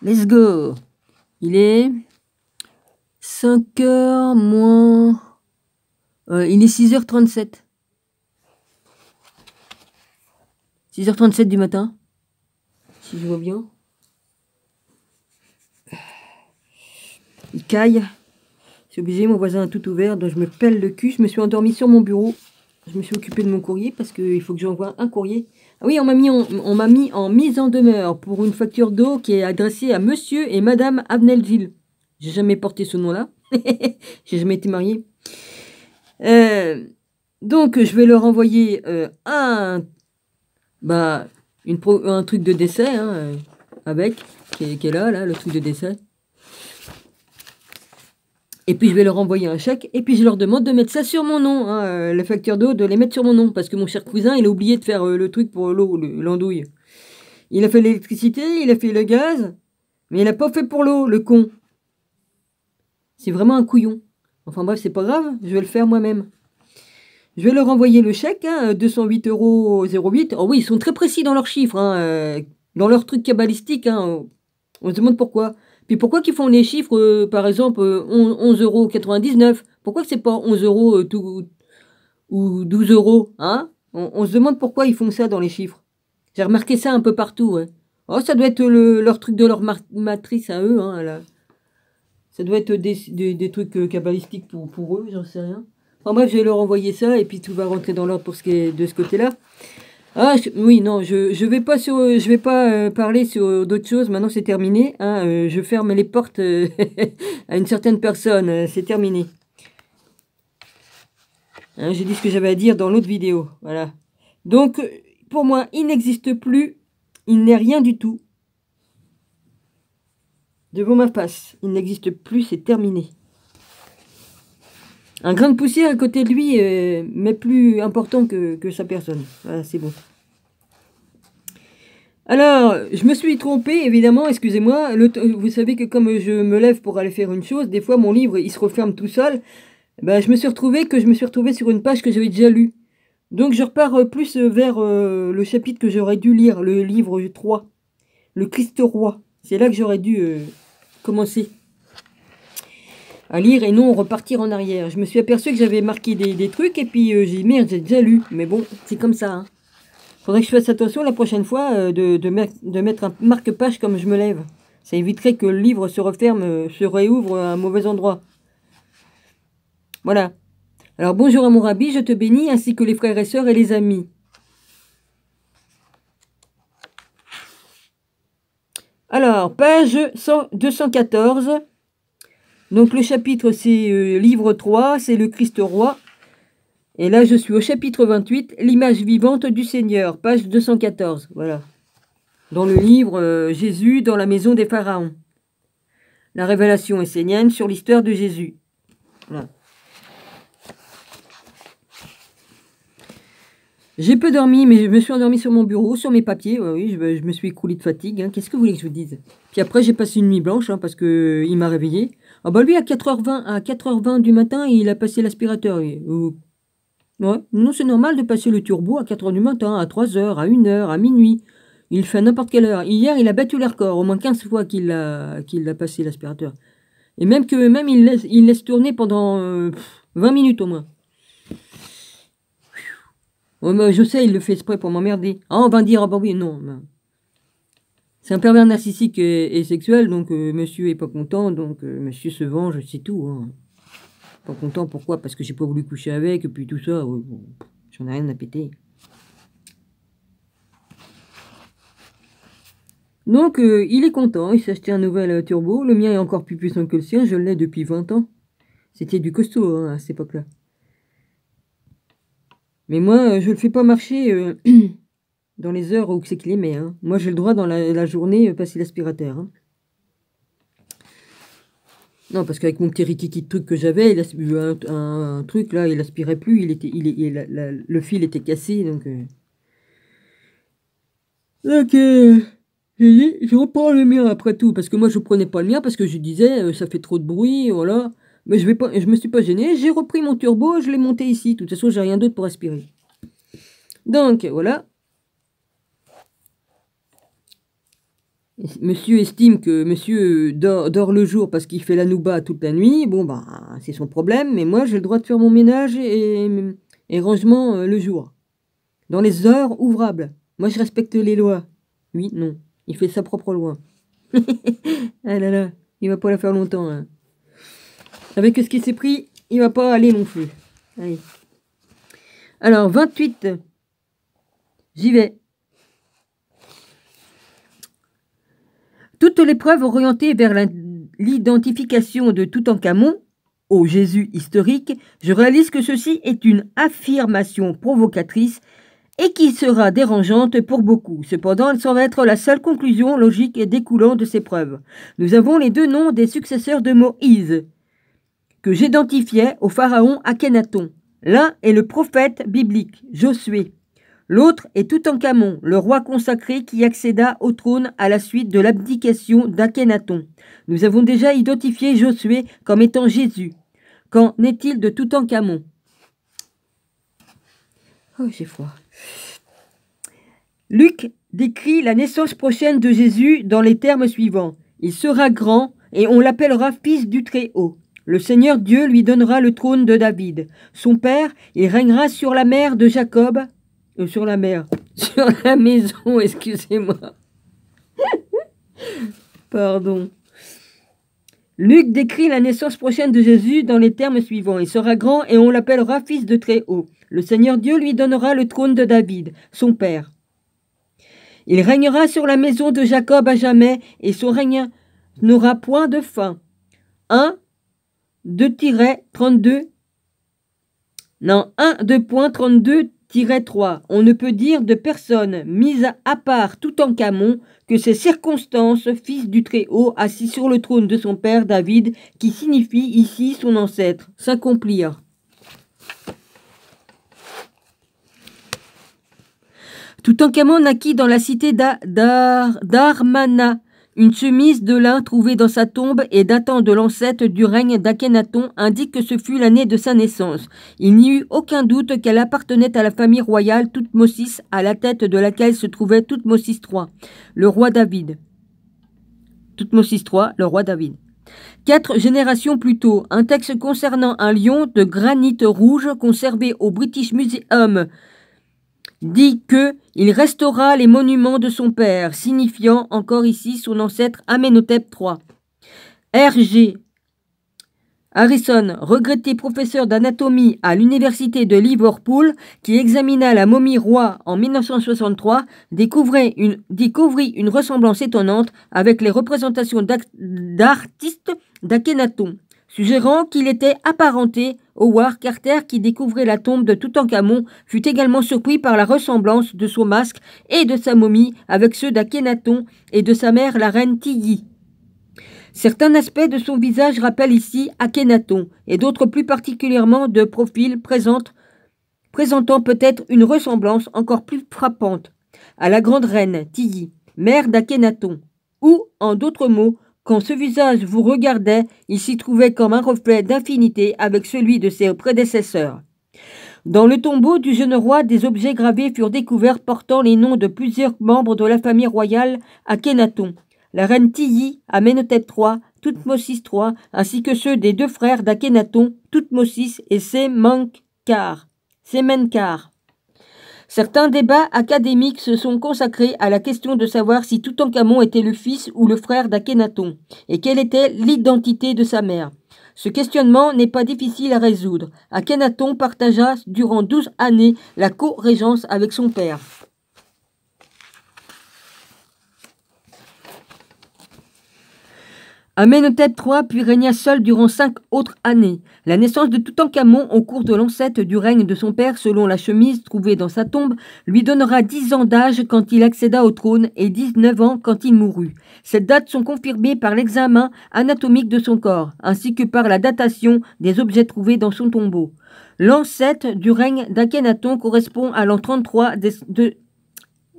Let's go. Il est 5 heures moins... il est 6h37. 6h37 du matin. Si je vois bien. Il caille. C'est obligé, mon voisin a tout ouvert, donc je me pèle le cul. Je me suis endormie sur mon bureau. Je me suis occupée de mon courrier parce qu'il faut que j'envoie un courrier. Ah oui, on m'a mis en mise en demeure pour une facture d'eau qui est adressée à monsieur et madame Abnelgil. J'ai jamais porté ce nom-là. J'ai jamais été mariée. Donc, je vais leur envoyer un truc de décès, hein, avec, qui est là, le truc de décès. Et puis je vais leur envoyer un chèque, et puis je leur demande de mettre ça sur mon nom, hein, la facture d'eau, de les mettre sur mon nom, parce que mon cher cousin, il a oublié de faire le truc pour l'eau, l'andouille. Il a fait l'électricité, il a fait le gaz, mais il n'a pas fait pour l'eau, le con. C'est vraiment un couillon. Enfin bref, c'est pas grave, je vais le faire moi-même. Je vais leur envoyer le chèque, hein, 208,08 €. Oh oui, ils sont très précis dans leurs chiffres, hein, dans leurs trucs cabalistiques, hein. On se demande pourquoi. Puis pourquoi qu'ils font les chiffres, par exemple, 11,99 €? Pourquoi que c'est pas 11 € ou 12 €, hein? On se demande pourquoi ils font ça dans les chiffres. J'ai remarqué ça un peu partout, ouais. Oh, ça doit être leur truc de leur matrice à eux, hein, là. Ça doit être des trucs cabalistiques pour eux, j'en sais rien. Enfin bref, je vais leur envoyer ça et puis tout va rentrer dans l'ordre pour ce qui est de ce côté-là. Ah oui, non, je vais pas parler sur d'autres choses. Maintenant, c'est terminé. Hein, je ferme les portes à une certaine personne. C'est terminé. Hein, j'ai dit ce que j'avais à dire dans l'autre vidéo. Voilà. Donc, pour moi, il n'existe plus. Il n'est rien du tout. Devant ma face. Il n'existe plus, c'est terminé. Un grain de poussière à côté de lui, mais plus important que sa personne. Voilà, c'est bon. Alors, je me suis trompée, évidemment, excusez-moi. Vous savez que comme je me lève pour aller faire une chose, des fois mon livre, il se referme tout seul. Ben, je me suis retrouvé sur une page que j'avais déjà lue. Donc je repars plus vers le chapitre que j'aurais dû lire, le livre 3. Le Christ roi. C'est là que j'aurais dû commencer à lire et non repartir en arrière. Je me suis aperçu que j'avais marqué des trucs et puis j'ai dit merde, j'ai déjà lu. Mais bon, c'est comme ça. Hein. Faudrait que je fasse attention la prochaine fois de mettre un marque-page comme je me lève. Ça éviterait que le livre se referme, se réouvre à un mauvais endroit. Voilà. Alors bonjour à mon rabbi, je te bénis, ainsi que les frères et sœurs et les amis. Alors, page 214. Donc le chapitre, c'est livre 3, c'est le Christ roi. Et là, je suis au chapitre 28, l'image vivante du Seigneur, page 214. Voilà. Dans le livre Jésus dans la maison des pharaons. La révélation essénienne sur l'histoire de Jésus. Voilà. J'ai peu dormi, mais je me suis endormi sur mon bureau, sur mes papiers. Oui, je me suis écroulé de fatigue. Hein. Qu'est-ce que vous voulez que je vous dise? Puis après, j'ai passé une nuit blanche, hein, parce qu'il m'a réveillé. Ah bah lui, à 4h20 du matin, il a passé l'aspirateur. Ouais. Non, c'est normal de passer le turbo à 4h du matin, à 3h, à 1h, à minuit. Il fait à n'importe quelle heure. Hier, il a battu les records, au moins 15 fois qu'il a passé l'aspirateur. Et même il laisse tourner pendant 20 minutes au moins. Ouais, mais je sais, il le fait exprès pour m'emmerder. Ah, on va dire, ah bah oui, non. C'est un pervers narcissique et sexuel, donc monsieur est pas content, donc monsieur se venge, c'est tout. Hein. Pas content, pourquoi? Parce que j'ai pas voulu coucher avec, et puis tout ça, j'en ai rien à péter. Donc, il est content, il s'est acheté un nouvel turbo. Le mien est encore plus puissant que le sien, je l'ai depuis 20 ans. C'était du costaud hein, à cette époque-là. Mais moi, je le fais pas marcher dans les heures où c'est qu'il aimait. Hein. Moi, j'ai le droit dans la journée passer l'aspirateur. Hein. Non, parce qu'avec mon petit rikiki de truc que j'avais, il a eu un truc là, il aspirait plus, le fil était cassé, donc... je reprends le mien après tout, parce que moi je prenais pas le mien, parce que je disais, ça fait trop de bruit, voilà. Mais je me suis pas gêné, j'ai repris mon turbo, je l'ai monté ici, de toute façon j'ai rien d'autre pour aspirer. Donc, voilà. Monsieur estime que monsieur dort le jour parce qu'il fait la nouba toute la nuit. Bon, bah, c'est son problème, mais moi, j'ai le droit de faire mon ménage et rangement le jour. Dans les heures ouvrables. Moi, je respecte les lois. Oui, non. Il fait sa propre loi. Ah là là, il va pas la faire longtemps. Hein. Avec ce qu'il s'est pris, il va pas aller non plus. Allez. Alors, 28. J'y vais. Toutes les preuves orientées vers l'identification de Toutankhamon au Jésus historique, je réalise que ceci est une affirmation provocatrice et qui sera dérangeante pour beaucoup. Cependant, elle semble être la seule conclusion logique et découlant de ces preuves. Nous avons les deux noms des successeurs de Moïse, que j'identifiais au pharaon Akhenaton. L'un est le prophète biblique, Josué. L'autre est Toutankhamon, le roi consacré qui accéda au trône à la suite de l'abdication d'Akhenaton. Nous avons déjà identifié Josué comme étant Jésus. Qu'en est-il de Toutankhamon? Oh, j'ai froid. Luc décrit la naissance prochaine de Jésus dans les termes suivants. Il sera grand et on l'appellera fils du Très-Haut. Le Seigneur Dieu lui donnera le trône de David. Son père, il régnera sur la mer de Jacob. Sur la mer. Sur la maison, excusez-moi. Pardon. Luc décrit la naissance prochaine de Jésus dans les termes suivants. Il sera grand et on l'appellera fils de Très-Haut. Le Seigneur Dieu lui donnera le trône de David, son père. Il régnera sur la maison de Jacob à jamais et son règne n'aura point de fin. 1, 2-32. Non, 1-2.32-3. On ne peut dire de personne mise à part Toutankhamon que ces circonstances, fils du Très-Haut, assis sur le trône de son père David, qui signifie ici son ancêtre, s'accomplirent. Toutankhamon naquit dans la cité d'Armana. Une chemise de lin trouvée dans sa tombe et datant de l'ancêtre du règne d'Akhenaton indique que ce fut l'année de sa naissance. Il n'y eut aucun doute qu'elle appartenait à la famille royale Toutmosis, à la tête de laquelle se trouvait Toutmosis III, le roi David. Toutmosis III, le roi David. 4 générations plus tôt, un texte concernant un lion de granit rouge conservé au British Museum dit que il restaura les monuments de son père, signifiant encore ici son ancêtre Amenhotep III. R.G. Harrison, regretté professeur d'anatomie à l'université de Liverpool, qui examina la momie roi en 1963, découvrit une ressemblance étonnante avec les représentations d'artistes d'Akhenaton, suggérant qu'il était apparenté. Howard Carter, qui découvrait la tombe de Toutankhamon, fut également surpris par la ressemblance de son masque et de sa momie avec ceux d'Akhenaton et de sa mère, la reine Tiyi. Certains aspects de son visage rappellent ici Akhenaton, et d'autres plus particulièrement de profil présentant peut-être une ressemblance encore plus frappante à la grande reine Tiyi, mère d'Akhenaton, ou, en d'autres mots, quand ce visage vous regardait, il s'y trouvait comme un reflet d'infinité avec celui de ses prédécesseurs. Dans le tombeau du jeune roi, des objets gravés furent découverts portant les noms de plusieurs membres de la famille royale Akhenaton, la reine Tiyi, Amenhotep III, Toutmosis III, ainsi que ceux des deux frères d'Akhenaton, Toutmosis et Semenkar. Certains débats académiques se sont consacrés à la question de savoir si Toutankhamon était le fils ou le frère d'Akhenaton, et quelle était l'identité de sa mère. Ce questionnement n'est pas difficile à résoudre. Akhenaton partagea durant 12 années la co-régence avec son père. Amenhotep III puis régna seul durant 5 autres années. La naissance de Toutankhamon au cours de l'ancêtre du règne de son père, selon la chemise trouvée dans sa tombe, lui donnera 10 ans d'âge quand il accéda au trône et 19 ans quand il mourut. Ces dates sont confirmées par l'examen anatomique de son corps, ainsi que par la datation des objets trouvés dans son tombeau. L'ancêtre du règne d'Akhenaton correspond à l'an 33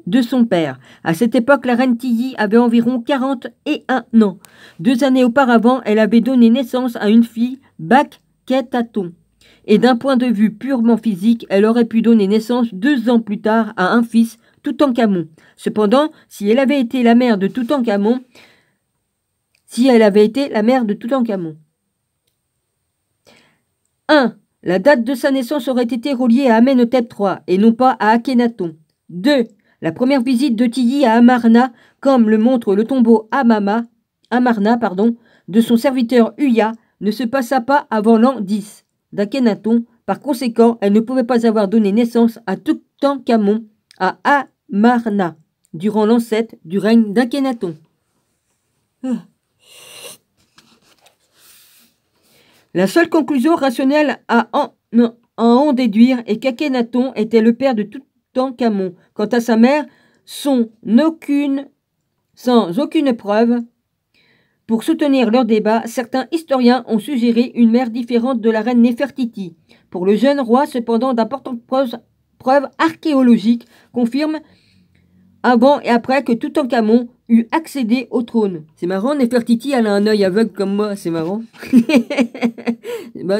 de son père. À cette époque, la reine Tiyi avait environ 41 ans. 2 années auparavant, elle avait donné naissance à une fille, Bakhetaton. Et d'un point de vue purement physique, elle aurait pu donner naissance 2 ans plus tard à un fils, Toutankhamon. Cependant, si elle avait été la mère de Toutankhamon, 1. La date de sa naissance aurait été reliée à Amenhotep III et non pas à Akhenaton. 2. La première visite de Tilly à Amarna, comme le montre le tombeau Amarna, de son serviteur Uya, ne se passa pas avant l'an 10 d'Akhenaton. Par conséquent, elle ne pouvait pas avoir donné naissance à Toutankhamon à Amarna, durant l'an 7 du règne d'Akhenaton. La seule conclusion rationnelle à en déduire est qu'Akhenaton était le père de Toutankhamon. Quant à sa mère, sans aucune preuve, pour soutenir leur débat, certains historiens ont suggéré une mère différente de la reine Néfertiti. Pour le jeune roi, cependant, d'importantes preuves archéologiques confirment avant et après que Toutankhamon eut accédé au trône. C'est marrant, Néfertiti, elle a un œil aveugle comme moi, c'est marrant.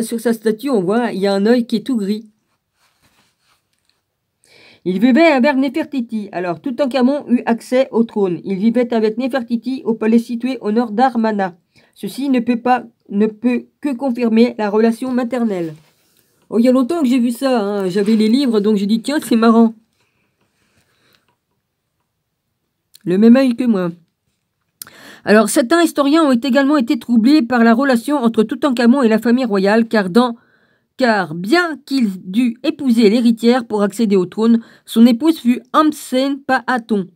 Sur sa statue, on voit, il y a un œil qui est tout gris. Il vivait avec Néfertiti. Alors, Toutankhamon eut accès au trône. Il vivait avec Néfertiti au palais situé au nord d'Amarna. Ceci ne peut que confirmer la relation maternelle. Oh, il y a longtemps que j'ai vu ça, hein. J'avais les livres, donc j'ai dit, tiens, c'est marrant. Le même œil que moi. Alors, certains historiens ont également été troublés par la relation entre Toutankhamon et la famille royale, car bien qu'il dût épouser l'héritière pour accéder au trône, son épouse fut Amsenpaaton.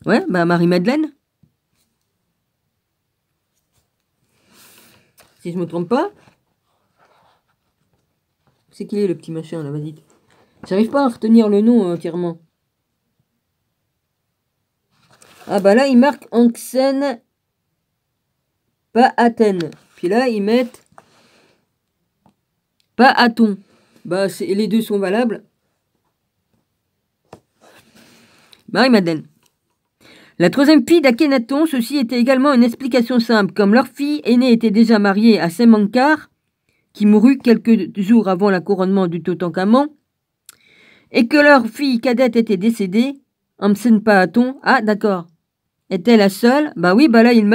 Ouais, Marie-Madeleine. Si je me trompe pas. C'est qu'il est le petit machin là, vas-y. J'arrive pas à retenir le nom entièrement. Ah là, ils marquent Anksen Paaten. Puis là, ils mettent Paaton. Les deux sont valables. Marie-Madeleine. La troisième fille d'Akhenaton, ceci était également une explication simple. Comme leur fille aînée était déjà mariée à Semenkhar, qui mourut quelques jours avant la couronnement du Toutankhamon, et que leur fille cadette était décédée, Amsenpaaton, d'accord, était la seule, là ils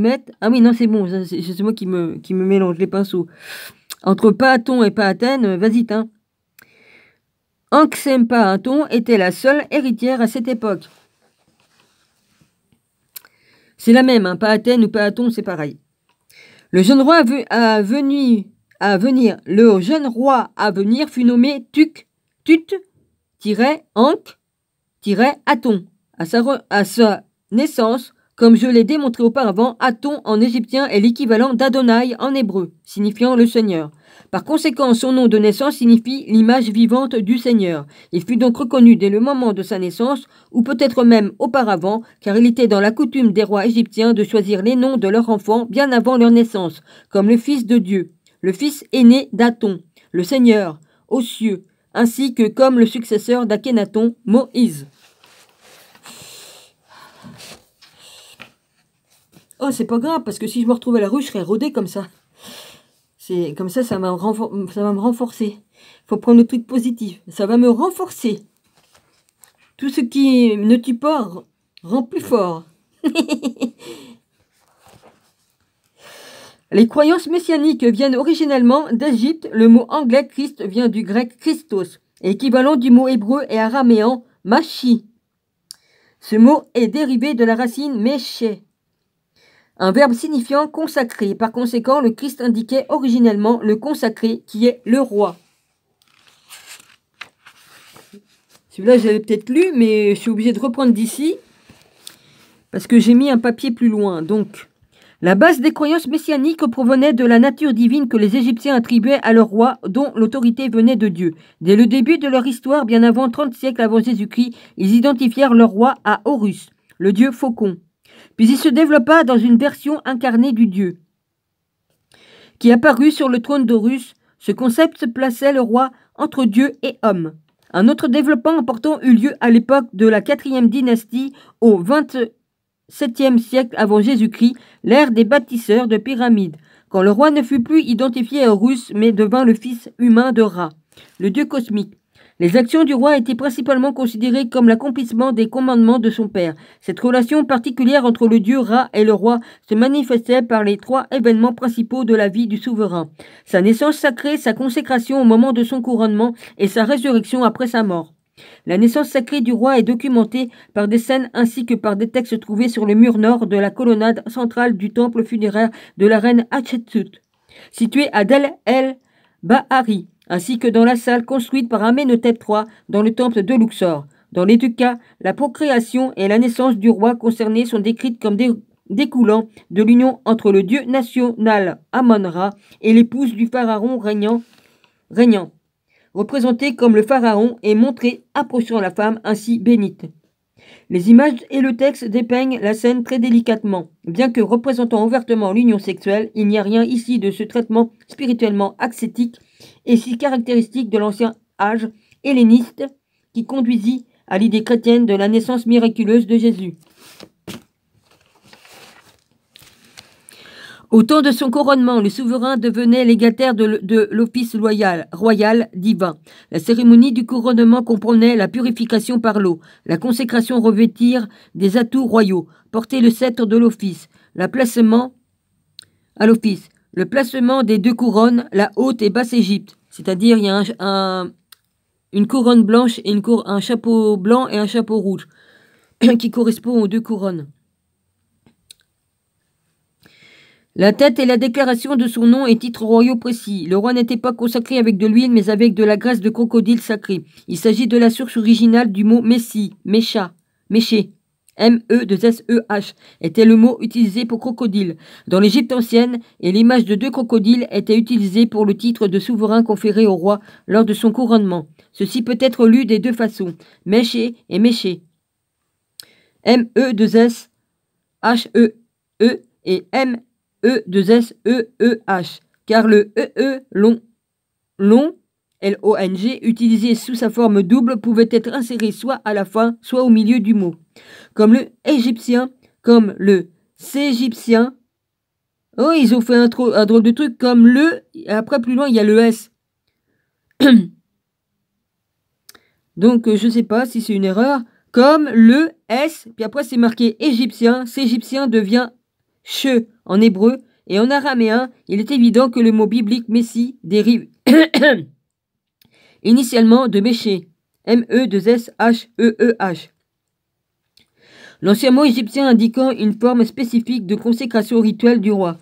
mettent, ah oui non c'est bon, c'est moi qui me mélange les pinceaux. Entre Paaton et Paaten, vas-y t'in. Anksenpaaton était la seule héritière à cette époque. C'est la même, hein, Paaten ou Paaton, c'est pareil. Le jeune roi à venir fut nommé Tut-Ankh-Aton. À sa naissance, comme je l'ai démontré auparavant, Aton en égyptien est l'équivalent d'Adonai en hébreu, signifiant le Seigneur. Par conséquent, son nom de naissance signifie l'image vivante du Seigneur. Il fut donc reconnu dès le moment de sa naissance, ou peut-être même auparavant, car il était dans la coutume des rois égyptiens de choisir les noms de leurs enfants bien avant leur naissance, comme le Fils de Dieu, le fils aîné d'Aton, le Seigneur, aux cieux, ainsi que comme le successeur d'Akhenaton, Moïse. Oh, c'est pas grave, parce que si je me retrouve à la rue, je serais rodé comme ça. C'est comme ça va me renforcer. Faut prendre le truc positif. Ça va me renforcer. Tout ce qui ne tue pas rend plus fort. Les croyances messianiques viennent originellement d'Égypte. Le mot anglais Christ vient du grec Christos, équivalent du mot hébreu et araméen Mashi. Ce mot est dérivé de la racine Méché, un verbe signifiant consacré. Par conséquent, le Christ indiquait originellement le consacré qui est le roi. Celui-là, j'avais peut-être lu, mais je suis obligée de reprendre d'ici parce que j'ai mis un papier plus loin. Donc, la base des croyances messianiques provenait de la nature divine que les Égyptiens attribuaient à leur roi, dont l'autorité venait de Dieu. Dès le début de leur histoire, bien avant 30 siècles avant Jésus-Christ, ils identifièrent leur roi à Horus, le dieu faucon. Puis il se développa dans une version incarnée du dieu, qui apparut sur le trône d'Horus. Ce concept plaçait le roi entre Dieu et homme. Un autre développement important eut lieu à l'époque de la 4e dynastie, au 27e siècle avant Jésus-Christ, l'ère des bâtisseurs de pyramides, quand le roi ne fut plus identifié à Horus, mais devint le fils humain de Ra, le dieu cosmique. Les actions du roi étaient principalement considérées comme l'accomplissement des commandements de son père. Cette relation particulière entre le dieu Ra et le roi se manifestait par les 3 événements principaux de la vie du souverain. Sa naissance sacrée, sa consécration au moment de son couronnement et sa résurrection après sa mort. La naissance sacrée du roi est documentée par des scènes ainsi que par des textes trouvés sur le mur nord de la colonnade centrale du temple funéraire de la reine Hatshepsut, situé à Del el-Bahari, ainsi que dans la salle construite par Amenhotep III dans le temple de Luxor. Dans les 2 cas, la procréation et la naissance du roi concerné sont décrites comme découlant de l'union entre le dieu national Amon-Ra et l'épouse du pharaon régnant, représenté comme le pharaon et montré approchant la femme ainsi bénite. Les images et le texte dépeignent la scène très délicatement. Bien que représentant ouvertement l'union sexuelle, il n'y a rien ici de ce traitement spirituellement ascétique et si caractéristique de l'ancien âge helléniste qui conduisit à l'idée chrétienne de la naissance miraculeuse de Jésus. Au temps de son couronnement, le souverain devenait légataire de l'office royal divin. La cérémonie du couronnement comprenait la purification par l'eau, la consécration revêtir des atouts royaux, porter le sceptre de l'office, le placement des 2 couronnes, la haute et basse Égypte, c'est-à-dire il y a une couronne blanche et un chapeau blanc et un chapeau rouge qui correspond aux 2 couronnes. La tête et la déclaration de son nom et titres royaux précis. Le roi n'était pas consacré avec de l'huile, mais avec de la graisse de crocodile sacrée. Il s'agit de la source originale du mot Messie, Méché, M-E-2-S-E-H, était le mot utilisé pour crocodile. Dans l'Égypte ancienne, et l'image de 2 crocodiles était utilisée pour le titre de souverain conféré au roi lors de son couronnement. Ceci peut être lu des 2 façons, Méché et Méché. M-E-2-S-H-E-E et M-E-2-S-E-E-H, car le E-E long, L-O-N-G, utilisé sous sa forme double, pouvait être inséré soit à la fin, soit au milieu du mot. Comme le égyptien, comme le s'égyptien. Oh, ils ont fait un drôle de truc comme le, et après plus loin il y a le S. Donc je sais pas si c'est une erreur. Comme le S, puis après c'est marqué égyptien, s'égyptien devient che en hébreu, et en araméen, il est évident que le mot biblique Messie dérive initialement de Méché, M-E-2-S-H-E-E-H. L'ancien mot égyptien indiquant une forme spécifique de consécration rituelle du roi.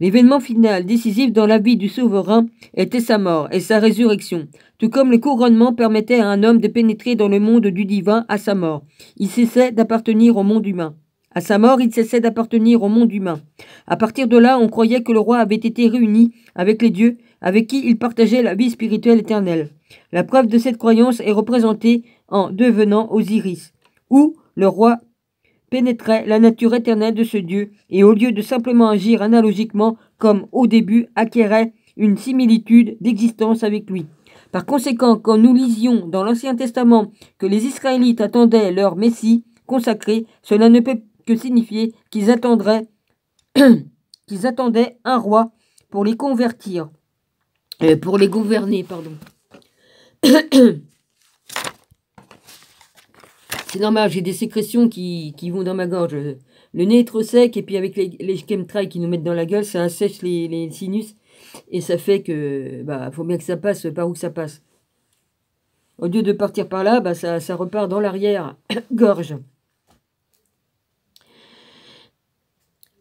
L'événement final décisif dans la vie du souverain était sa mort et sa résurrection, tout comme le couronnement permettait à un homme de pénétrer dans le monde du divin à sa mort. Il cessait d'appartenir au monde humain. À sa mort, il cessait d'appartenir au monde humain. À partir de là, on croyait que le roi avait été réuni avec les dieux, avec qui il partageait la vie spirituelle éternelle. La preuve de cette croyance est représentée en devenant Osiris, où le roi pénétrait la nature éternelle de ce Dieu et au lieu de simplement agir analogiquement comme au début, acquérait une similitude d'existence avec lui. Par conséquent, quand nous lisions dans l'Ancien Testament que les Israélites attendaient leur Messie consacré, cela ne peut que signifier qu'ils attendaient un roi pour les convertir, pour les gouverner, pardon. C'est normal, j'ai des sécrétions qui vont dans ma gorge. Le nez est trop sec et puis avec les chemtrails qui nous mettent dans la gueule, ça assèche les sinus et ça fait que faut bien que ça passe par où ça passe. Au lieu de partir par là, ça repart dans l'arrière-gorge.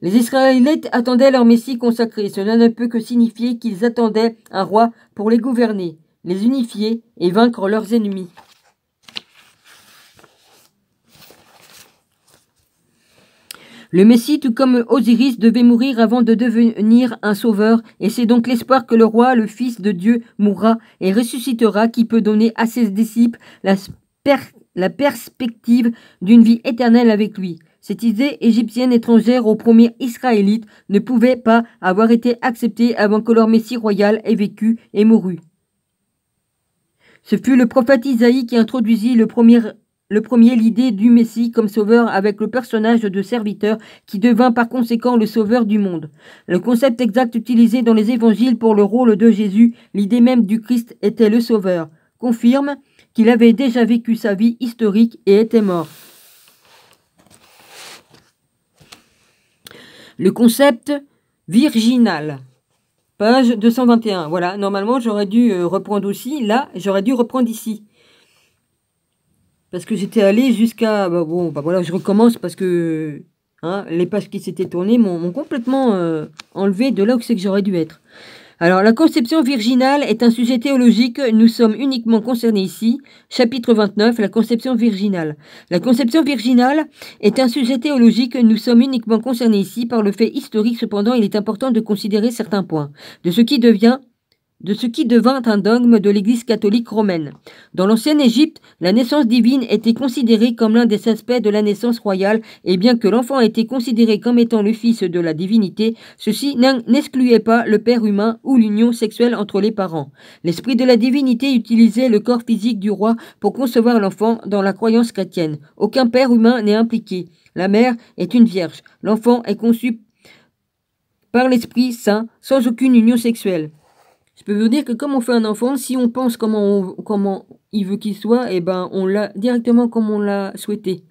Les Israélites attendaient leur Messie consacré. Cela ne peut que signifier qu'ils attendaient un roi pour les gouverner, les unifier et vaincre leurs ennemis. Le Messie, tout comme Osiris, devait mourir avant de devenir un sauveur, et c'est donc l'espoir que le roi, le Fils de Dieu, mourra et ressuscitera qui peut donner à ses disciples la perspective d'une vie éternelle avec lui. Cette idée égyptienne étrangère aux premiers Israélites ne pouvait pas avoir été acceptée avant que leur Messie royal ait vécu et mouru. Ce fut le prophète Isaïe qui introduisit le premier le premier l'idée du Messie comme sauveur avec le personnage de serviteur qui devint par conséquent le sauveur du monde. Le concept exact utilisé dans les évangiles pour le rôle de Jésus, l'idée même du Christ était le sauveur, confirme qu'il avait déjà vécu sa vie historique et était mort. Le concept virginal. Page 221. Voilà, normalement j'aurais dû reprendre aussi. Là, j'aurais dû reprendre ici. Parce que j'étais allé jusqu'à... voilà, je recommence parce que les pages qui s'étaient tournées m'ont complètement enlevé de là où c'est que j'aurais dû être. Alors, la conception virginale est un sujet théologique. Nous sommes uniquement concernés ici. Chapitre 29, la conception virginale. La conception virginale est un sujet théologique. Nous sommes uniquement concernés ici par le fait historique. Cependant, il est important de considérer certains points de ce qui devint un dogme de l'Église catholique romaine. Dans l'ancienne Égypte, la naissance divine était considérée comme l'un des aspects de la naissance royale, et bien que l'enfant était considéré comme étant le fils de la divinité, ceci n'excluait pas le père humain ou l'union sexuelle entre les parents. L'esprit de la divinité utilisait le corps physique du roi pour concevoir l'enfant dans la croyance chrétienne. Aucun père humain n'est impliqué. La mère est une vierge. L'enfant est conçu par l'Esprit Saint sans aucune union sexuelle. Je peux vous dire que comme on fait un enfant, si on pense comment il veut qu'il soit, on l'a directement comme on l'a souhaité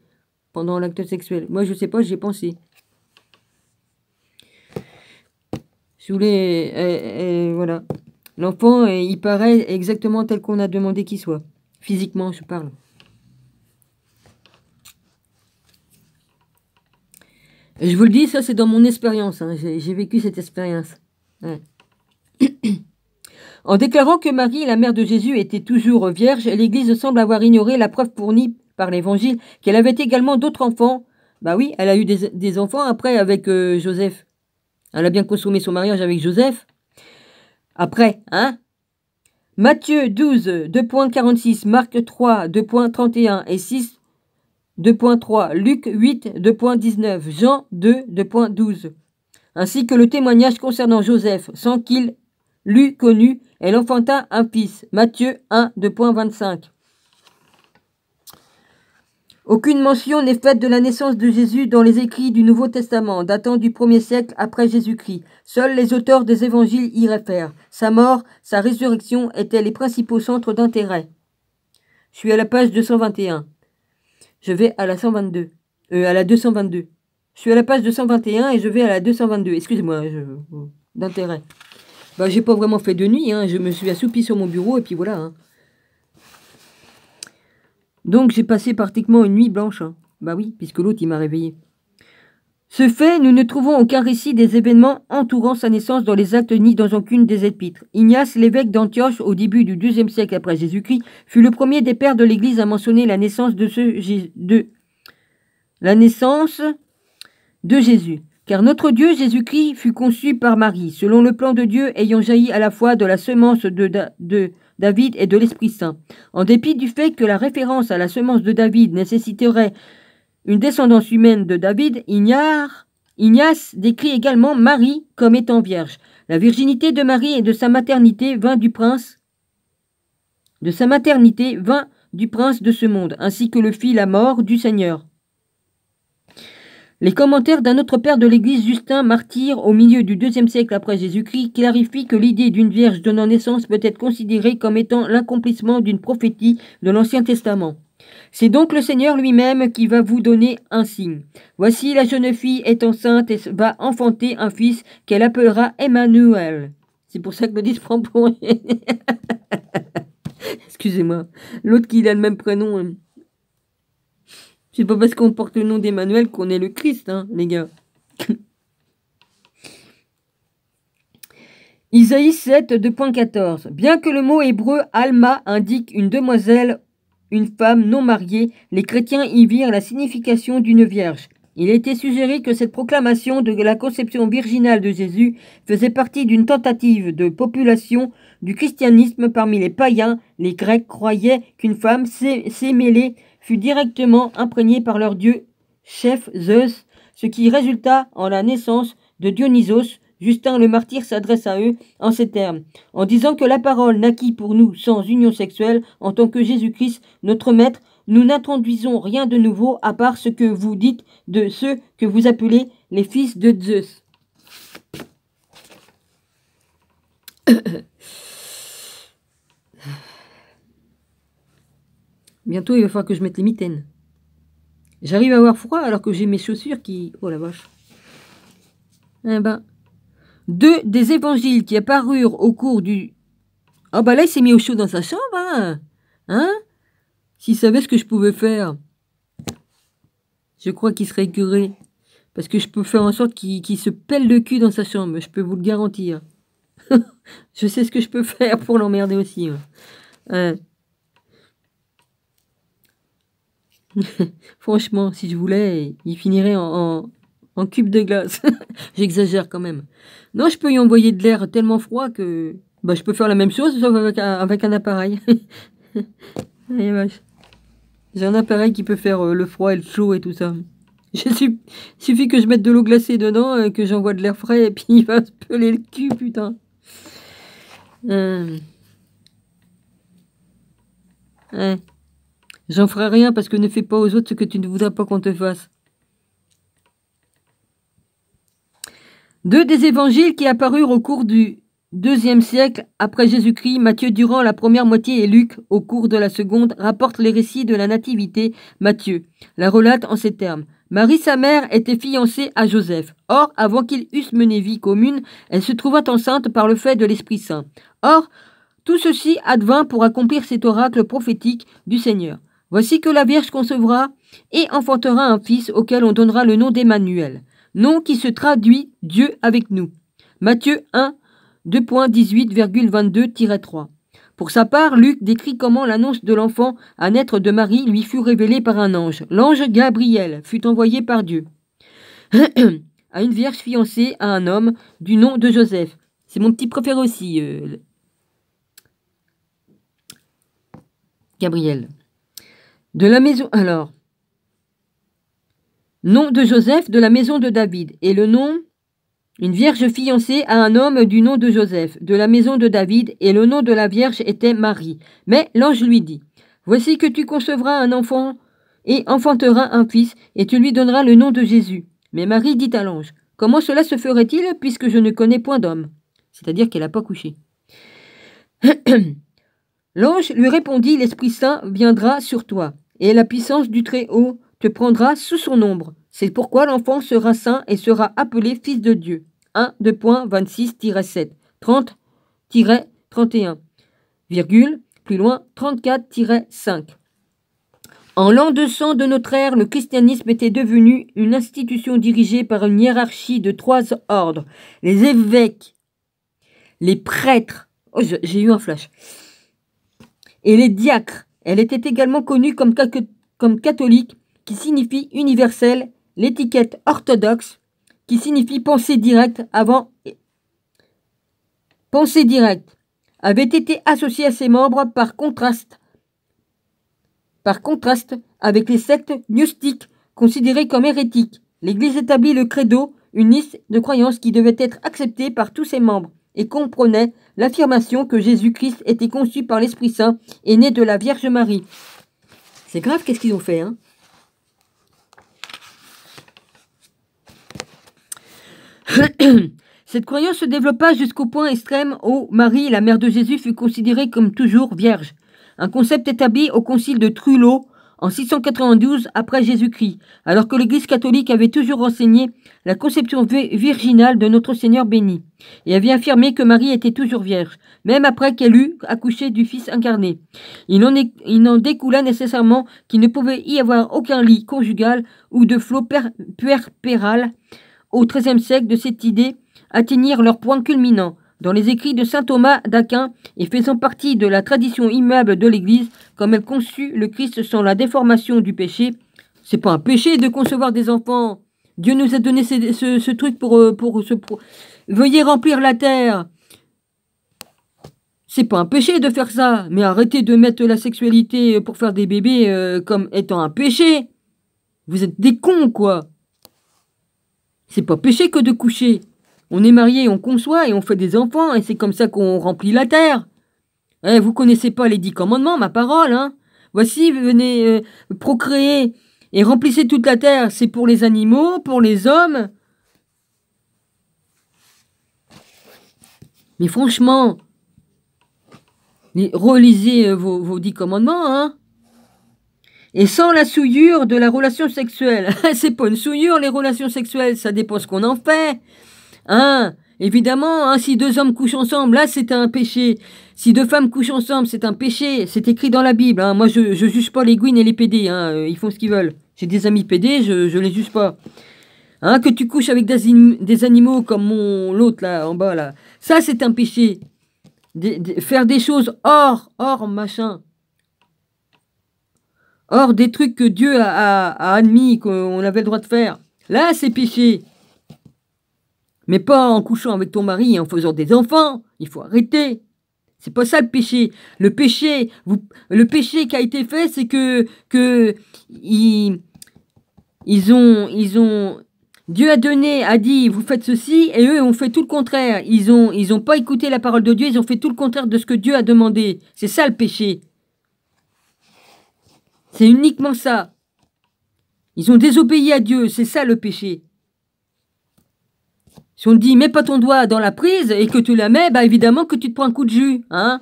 pendant l'acte sexuel. Moi, je sais pas, j'ai pensé. Je voulais... voilà. L'enfant, il paraît exactement tel qu'on a demandé qu'il soit. Physiquement, je parle. Et je vous le dis, ça c'est dans mon expérience. J'ai vécu cette expérience. Ouais. En déclarant que Marie, la mère de Jésus, était toujours vierge, l'Église semble avoir ignoré la preuve fournie par l'Évangile qu'elle avait également d'autres enfants. Bah oui, elle a eu des enfants après avec Joseph. Elle a bien consommé son mariage avec Joseph. Après, Matthieu 12, 2.46, Marc 3, 2.31 et 6, 2.3, Luc 8, 2.19, Jean 2, 2.12. Ainsi que le témoignage concernant Joseph, sans qu'il l'eût connu, elle enfanta un fils. Matthieu 1, 2.25. Aucune mention n'est faite de la naissance de Jésus dans les écrits du Nouveau Testament, datant du 1er siècle après Jésus-Christ. Seuls les auteurs des évangiles y réfèrent. Sa mort, sa résurrection étaient les principaux centres d'intérêt. Je suis à la page 221. Je vais à la 122. À la 222. Je suis à la page 221 et je vais à la 222. Excusez-moi, d'intérêt. J'ai pas vraiment fait de nuit, je me suis assoupi sur mon bureau et puis voilà. Donc j'ai passé pratiquement une nuit blanche. Bah oui, puisque l'autre il m'a réveillé. Ce fait, nous ne trouvons aucun récit des événements entourant sa naissance dans les actes ni dans aucune des épîtres. Ignace, l'évêque d'Antioche, au début du IIe siècle après Jésus-Christ, fut le premier des pères de l'Église à mentionner la naissance de Jésus. Car notre Dieu Jésus-Christ fut conçu par Marie, selon le plan de Dieu ayant jailli à la fois de la semence de David et de l'Esprit Saint. En dépit du fait que la référence à la semence de David nécessiterait une descendance humaine de David, Ignace décrit également Marie comme étant vierge. La virginité de Marie et de sa maternité vint du prince de ce monde, ainsi que le fit la mort du Seigneur. Les commentaires d'un autre père de l'Église, Justin, martyr au milieu du IIe siècle après Jésus-Christ, clarifient que l'idée d'une vierge donnant naissance peut être considérée comme étant l'accomplissement d'une prophétie de l'Ancien Testament. C'est donc le Seigneur lui-même qui va vous donner un signe. Voici la jeune fille est enceinte et va enfanter un fils qu'elle appellera Emmanuel. C'est pour ça que le disent prend pour... Excusez-moi. L'autre qui a le même prénom... C'est pas parce qu'on porte le nom d'Emmanuel qu'on est le Christ, les gars. Isaïe 7, 2.14. Bien que le mot hébreu Alma indique une demoiselle, une femme non mariée, les chrétiens y virent la signification d'une vierge. Il a été suggéré que cette proclamation de la conception virginale de Jésus faisait partie d'une tentative de population du christianisme parmi les païens. Les Grecs croyaient qu'une femme sémêlée fut directement imprégnée par leur dieu chef Zeus, ce qui résulta en la naissance de Dionysos. Justin le martyr s'adresse à eux en ces termes, en disant que la parole naquit pour nous sans union sexuelle en tant que Jésus-Christ, notre maître, nous n'introduisons rien de nouveau à part ce que vous dites de ceux que vous appelez les fils de Zeus. Bientôt, il va falloir que je mette les mitaines. J'arrive à avoir froid alors que j'ai mes chaussures qui... Oh la vache. Eh ben... 2 des évangiles qui apparurent au cours du... Ah bah là, il s'est mis au chaud dans sa chambre, hein. Hein? S'il savait ce que je pouvais faire. Je crois qu'il serait écœuré. Parce que je peux faire en sorte qu'il se pèle le cul dans sa chambre. Je peux vous le garantir. Je sais ce que je peux faire pour l'emmerder aussi. Hein. Franchement, si je voulais, il finirait en cube de glace. J'exagère quand même. Non, je peux y envoyer de l'air tellement froid que bah, je peux faire la même chose sauf avec un appareil. Allez, vache. J'ai un appareil qui peut faire le froid et le chaud et tout ça. Il suffit que je mette de l'eau glacée dedans, que j'envoie de l'air frais et puis il va se peler le cul, putain. J'en ferai rien parce que ne fais pas aux autres ce que tu ne voudras pas qu'on te fasse. 2 des évangiles qui apparurent au cours du 2e siècle après Jésus-Christ, Matthieu durant la première moitié et Luc au cours de la seconde, rapportent les récits de la nativité. Matthieu la relate en ces termes. Marie, sa mère, était fiancée à Joseph. Or, avant qu'ils eussent mené vie commune, elle se trouva enceinte par le fait de l'Esprit Saint. Or, tout ceci advint pour accomplir cet oracle prophétique du Seigneur. Voici que la Vierge concevra et enfantera un fils auquel on donnera le nom d'Emmanuel, nom qui se traduit Dieu avec nous. Matthieu 1, 2.18,22-3. Pour sa part, Luc décrit comment l'annonce de l'enfant à naître de Marie lui fut révélée par un ange. L'ange Gabriel fut envoyé par Dieu à une vierge fiancée à un homme du nom de Joseph. C'est mon petit préféré aussi, Gabriel. De la maison... Alors... Nom de Joseph de la maison de David. Et le nom... Une vierge fiancée à un homme du nom de Joseph, de la maison de David, et le nom de la vierge était Marie. Mais l'ange lui dit, « Voici que tu concevras un enfant et enfanteras un fils, et tu lui donneras le nom de Jésus. » Mais Marie dit à l'ange, « Comment cela se ferait-il, puisque je ne connais point d'homme ?» C'est-à-dire qu'elle n'a pas couché. L'ange lui répondit, « L'Esprit Saint viendra sur toi, et la puissance du Très-Haut te prendra sous son ombre. C'est pourquoi l'enfant sera saint et sera appelé Fils de Dieu. » 1, 2.26-7, 30-31, virgule, plus loin, 34-5. En l'an 200 de notre ère, le christianisme était devenu une institution dirigée par une hiérarchie de 3 ordres. Les évêques, les prêtres, oh, j'ai eu un flash, et les diacres. Elle était également connue comme catholique, qui signifie universel, l'étiquette orthodoxe, qui signifie pensée directe pensée directe, avait été associée à ses membres par contraste avec les sectes gnostiques considérées comme hérétiques. L'Église établit le credo, une liste de croyances qui devait être acceptée par tous ses membres et comprenait l'affirmation que Jésus-Christ était conçu par l'Esprit Saint et né de la Vierge Marie. C'est grave, qu'est-ce qu'ils ont fait, hein? Cette croyance se développa jusqu'au point extrême où Marie, la mère de Jésus, fut considérée comme toujours vierge. Un concept établi au concile de Trullo en 692 après Jésus-Christ, alors que l'Église catholique avait toujours enseigné la conception virginale de notre Seigneur béni, et avait affirmé que Marie était toujours vierge, même après qu'elle eût accouché du Fils incarné. Il en découla nécessairement qu'il ne pouvait y avoir aucun lit conjugal ou de flot puerpéral. Au XIIIe siècle, de cette idée atteignirent leur point culminant dans les écrits de saint Thomas d'Aquin et faisant partie de la tradition immuable de l'Église, comme elle conçut le Christ sans la déformation du péché. C'est pas un péché de concevoir des enfants. Dieu nous a donné ce truc veuillez remplir la terre. C'est pas un péché de faire ça, mais arrêtez de mettre la sexualité pour faire des bébés comme étant un péché. Vous êtes des cons, quoi. C'est pas péché que de coucher. On est marié, on conçoit et on fait des enfants, et c'est comme ça qu'on remplit la terre. Vous connaissez pas les 10 commandements, ma parole, hein. Voici, venez procréer et remplissez toute la terre. C'est pour les animaux, pour les hommes. Mais franchement, relisez vos 10 commandements, hein. Et sans la souillure de la relation sexuelle. C'est pas une souillure, les relations sexuelles, ça dépend ce qu'on en fait. Hein, évidemment, hein, si 2 hommes couchent ensemble, là, c'est un péché. Si 2 femmes couchent ensemble, c'est un péché. C'est écrit dans la Bible. Hein. Moi, je juge pas les gouines et les pédés. Hein. Ils font ce qu'ils veulent. J'ai des amis pédés, je les juge pas. Hein, que tu couches avec des animaux comme l'autre, là, en bas, là. Ça, c'est un péché. Faire des choses hors machin. Hors des trucs que Dieu a admis qu'on avait le droit de faire. Là, c'est péché. Mais pas en couchant avec ton mari et en faisant des enfants. Il faut arrêter. C'est pas ça le péché. Le péché qui a été fait, c'est que Dieu a dit, vous faites ceci, et eux ont fait tout le contraire. Ils ont pas écouté la parole de Dieu, ils ont fait tout le contraire de ce que Dieu a demandé. C'est ça le péché. C'est uniquement ça. Ils ont désobéi à Dieu, c'est ça le péché. Si on te dit, mets pas ton doigt dans la prise et que tu la mets, bah évidemment que tu te prends un coup de jus, hein.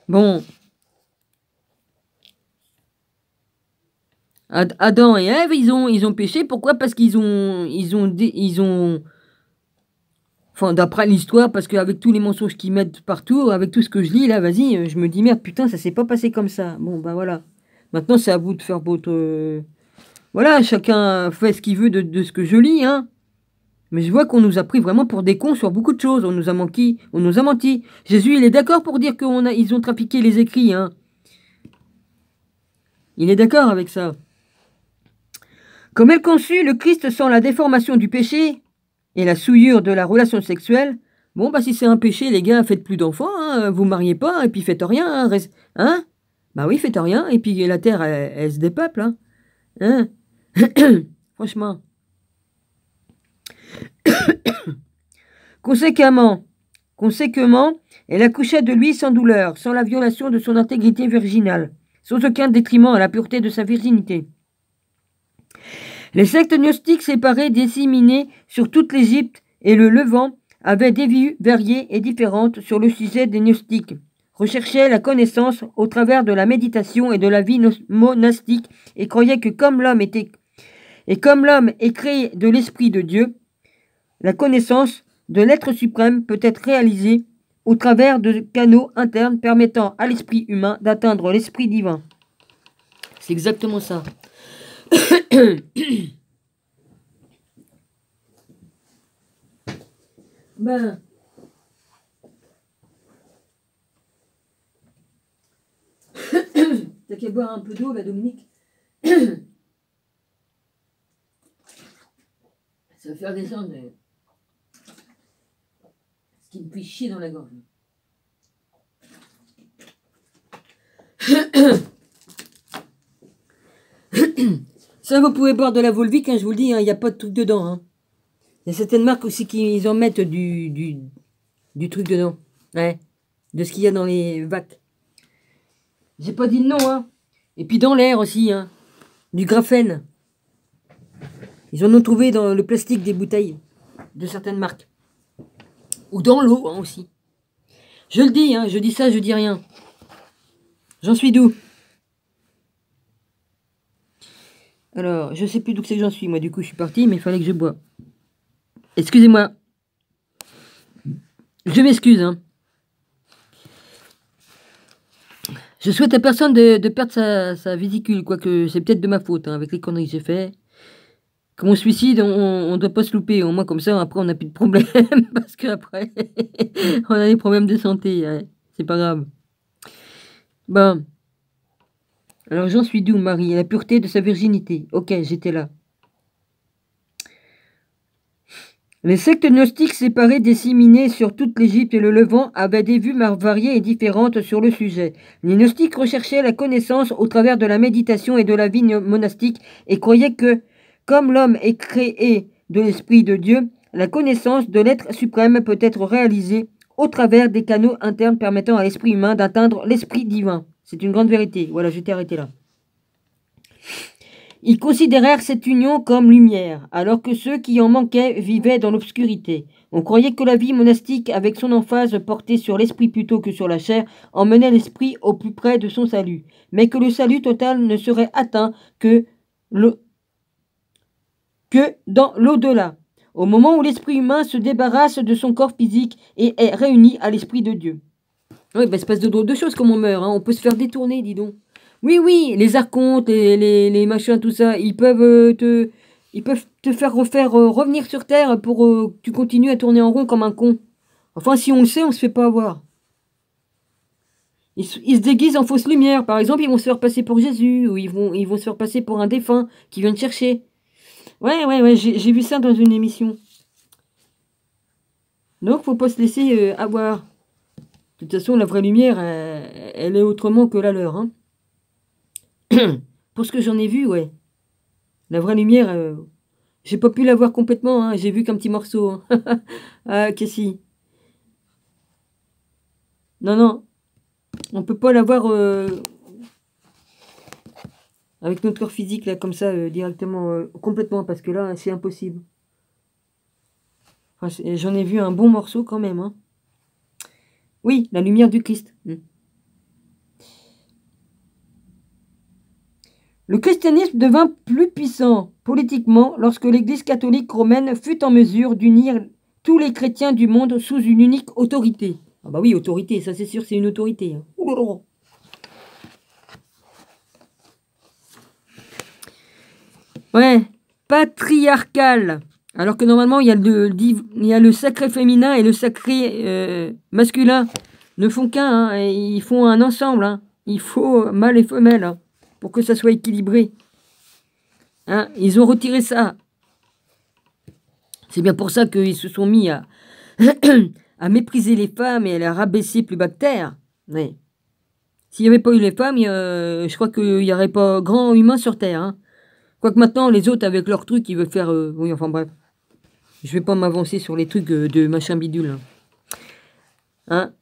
Bon. Adam et Ève, ils ont péché. Pourquoi? Parce qu'ils ont... Enfin, d'après l'histoire, parce qu'avec tous les mensonges qu'ils mettent partout, avec tout ce que je lis, là, vas-y, je me dis, merde, putain, ça s'est pas passé comme ça. Bon, bah voilà. Maintenant, c'est à vous de faire votre... Voilà, chacun fait ce qu'il veut de ce que je lis, hein. Mais je vois qu'on nous a pris vraiment pour des cons sur beaucoup de choses. On nous a menti. Jésus, il est d'accord pour dire qu'ils ont trafiqué les écrits, hein. Il est d'accord avec ça. Comme elle conçut le Christ sans la déformation du péché et la souillure de la relation sexuelle, bon, bah si c'est un péché, les gars, faites plus d'enfants, hein, vous mariez pas, et puis faites rien, hein, bah oui, faites rien, et puis la terre, elle se dépeuple, hein. Franchement. Conséquemment, elle accoucha de lui sans douleur, sans la violation de son intégrité virginale, sans aucun détriment à la pureté de sa virginité. Les sectes gnostiques séparées, disséminées sur toute l'Égypte et le Levant, avaient des vues variées et différentes sur le sujet des gnostiques, recherchaient la connaissance au travers de la méditation et de la vie monastique et croyaient que comme l'homme est créé de l'Esprit de Dieu, la connaissance de l'être suprême peut être réalisée au travers de canaux internes permettant à l'esprit humain d'atteindre l'esprit divin. C'est exactement ça. Ben, t'as qu'à boire un peu d'eau, là, Dominique. Ça va faire descendre ce qui me fait chier dans la gorge. Ça, vous pouvez boire de la Volvic, hein, je vous le dis, il n'y a pas de truc dedans. Hein. Il y a certaines marques aussi qui en mettent du truc dedans. Ouais. De ce qu'il y a dans les vacs. J'ai pas dit le nom, hein. Et puis dans l'air aussi, hein. Du graphène. Ils en ont trouvé dans le plastique des bouteilles de certaines marques. Ou dans l'eau, hein, aussi. Je le dis, hein, je dis ça, je dis rien. J'en suis d'où? Alors, je sais plus d'où c'est que j'en suis, moi, du coup, je suis parti, mais il fallait que je bois. Excusez-moi. Je m'excuse, hein. Je souhaite à personne de perdre sa vésicule, quoique c'est peut-être de ma faute, hein, avec les conneries que j'ai fait. Comme on se suicide, on ne doit pas se louper, au moins comme ça, après on n'a plus de problème, parce qu'après, on a des problèmes de santé, hein. C'est pas grave. Bon. Alors j'en suis d'où, Marie? La pureté de sa virginité. Ok, j'étais là. Les sectes gnostiques séparées, disséminées sur toute l'Égypte et le Levant, avaient des vues variées et différentes sur le sujet. Les gnostiques recherchaient la connaissance au travers de la méditation et de la vie monastique et croyaient que, comme l'homme est créé de l'Esprit de Dieu, la connaissance de l'être suprême peut être réalisée au travers des canaux internes permettant à l'esprit humain d'atteindre l'Esprit divin. C'est une grande vérité. Voilà, je t'ai arrêté là. Ils considérèrent cette union comme lumière, alors que ceux qui en manquaient vivaient dans l'obscurité. On croyait que la vie monastique, avec son emphase portée sur l'esprit plutôt que sur la chair, emmenait l'esprit au plus près de son salut, mais que le salut total ne serait atteint que dans l'au-delà, au moment où l'esprit humain se débarrasse de son corps physique et est réuni à l'esprit de Dieu. Oui, ben, c'est pas de drôle de choses comme on meurt, hein. On peut se faire détourner, dis donc. Oui, les archontes, les machins, tout ça, ils peuvent te faire revenir sur Terre pour que tu continues à tourner en rond comme un con. Enfin, si on le sait, on se fait pas avoir. Ils se déguisent en fausse lumière. Par exemple, ils vont se faire passer pour Jésus, ou ils vont se faire passer pour un défunt qui vient te chercher. Ouais, j'ai vu ça dans une émission. Donc, faut pas se laisser avoir. De toute façon, la vraie lumière, elle est autrement que la leur, hein. Pour ce que j'en ai vu, ouais. La vraie lumière, j'ai pas pu la voir complètement, hein. J'ai vu qu'un petit morceau. Hein. Ah, que si. Non. On peut pas la voir avec notre corps physique, là, comme ça, directement, complètement, parce que là, c'est impossible. Enfin, j'en ai vu un bon morceau quand même, hein. Oui, la lumière du Christ. Le christianisme devint plus puissant politiquement lorsque l'Église catholique romaine fut en mesure d'unir tous les chrétiens du monde sous une unique autorité. Ah bah oui, autorité, ça c'est sûr, c'est une autorité. Hein. Ouais, patriarcal. Alors que normalement, il y a le sacré féminin et le sacré masculin. Ne font qu'un, hein, ils font un ensemble. Hein. Il faut mâle et femelle. Hein. Pour que ça soit équilibré. Hein, ils ont retiré ça. C'est bien pour ça qu'ils se sont mis à, à mépriser les femmes et à les rabaisser plus bas que terre. Ouais. S'il n'y avait pas eu les femmes, je crois qu'il n'y aurait pas grand humain sur terre. Hein. Quoique maintenant, les autres, avec leurs trucs, ils veulent faire... oui, enfin bref. Je vais pas m'avancer sur les trucs de machin bidule. Hein,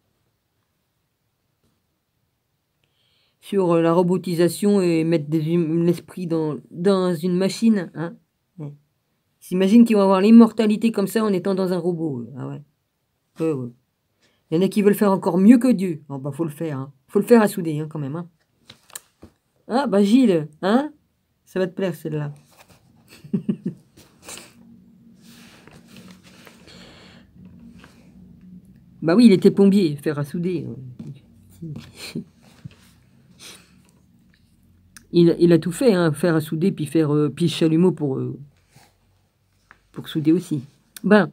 sur la robotisation et mettre l'esprit dans une machine. Hein. Ouais. S'imagine qu'ils vont avoir l'immortalité comme ça en étant dans un robot. Ah ouais. Ouais. Il y en a qui veulent faire encore mieux que Dieu. Bon, bah, faut le faire. Hein. Faut le faire à souder, hein, quand même. Hein. Ah, bah, Gilles, hein, ça va te plaire, celle-là. Bah oui, il était plombier, faire à souder. Il a tout fait, hein, faire à souder, puis faire puis chalumeau pour souder aussi. Ben,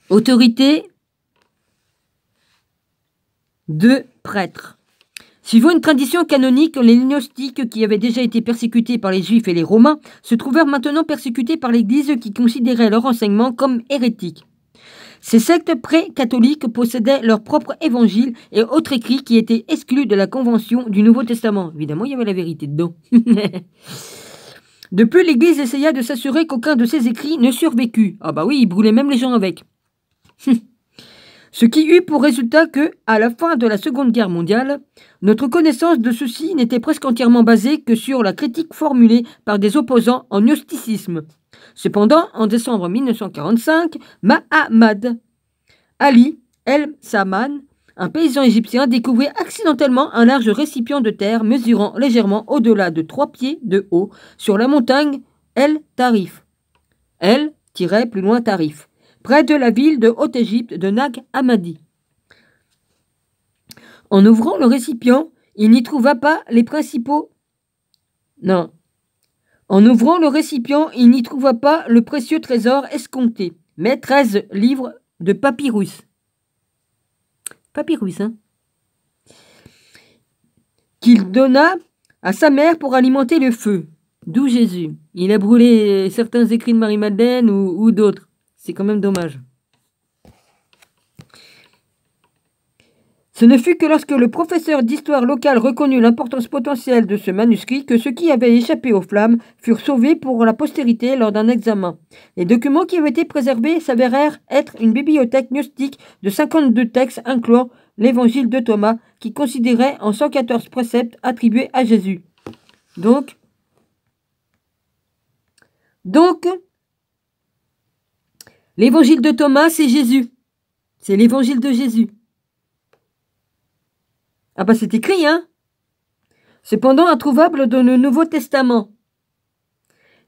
autorité de prêtre. Suivant une tradition canonique, les gnostiques, qui avaient déjà été persécutés par les Juifs et les Romains, se trouvèrent maintenant persécutés par l'Église qui considérait leur enseignement comme hérétique. Ces sectes pré-catholiques possédaient leur propre évangile et autres écrits qui étaient exclus de la convention du Nouveau Testament. Évidemment, il y avait la vérité dedans. De plus, l'Église essaya de s'assurer qu'aucun de ces écrits ne survécut. Ah bah oui, ils brûlaient même les gens avec. Ce qui eut pour résultat que, à la fin de la Seconde Guerre mondiale, notre connaissance de ceci n'était presque entièrement basée que sur la critique formulée par des opposants en gnosticisme. Cependant, en décembre 1945, Mahamad Ali El-Saman, un paysan égyptien, découvrit accidentellement un large récipient de terre mesurant légèrement au-delà de 3 pieds de haut sur la montagne El Tarif. Plus loin Tarif, près de la ville de Haute-Égypte de Nag Hammadi. En ouvrant le récipient, il n'y trouva pas les principaux... Non. En ouvrant le récipient, il n'y trouva pas le précieux trésor escompté, mais 13 livres de papyrus. Papyrus, hein. Qu'il donna à sa mère pour alimenter le feu. D'où Jésus. Il a brûlé certains écrits de Marie-Madeleine ou d'autres. C'est quand même dommage. Ce ne fut que lorsque le professeur d'histoire locale reconnut l'importance potentielle de ce manuscrit que ceux qui avaient échappé aux flammes furent sauvés pour la postérité lors d'un examen. Les documents qui avaient été préservés s'avérèrent être une bibliothèque gnostique de 52 textes incluant l'évangile de Thomas, qui considérait en 114 préceptes attribués à Jésus. Donc, l'évangile de Thomas, c'est Jésus. C'est l'évangile de Jésus. Ah bah c'est écrit, hein. Cependant introuvable dans le Nouveau Testament.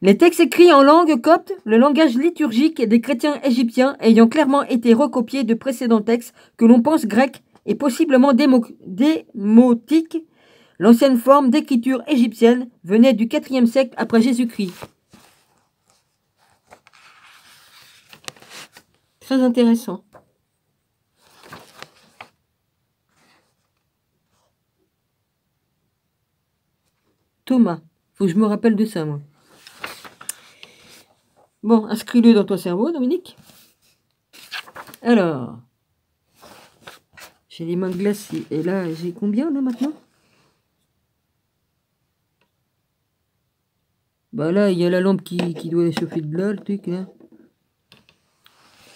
Les textes écrits en langue copte, le langage liturgique des chrétiens égyptiens ayant clairement été recopiés de précédents textes que l'on pense grecs et possiblement démotiques, l'ancienne forme d'écriture égyptienne venait du IVe siècle après Jésus-Christ. Très intéressant. Thomas. Faut que je me rappelle de ça, moi. Bon, inscris-le dans ton cerveau, Dominique. Alors, j'ai les mains glacées. Et là, j'ai combien, là, maintenant? Bah là, il y a la lampe qui doit chauffer de là, le truc, là.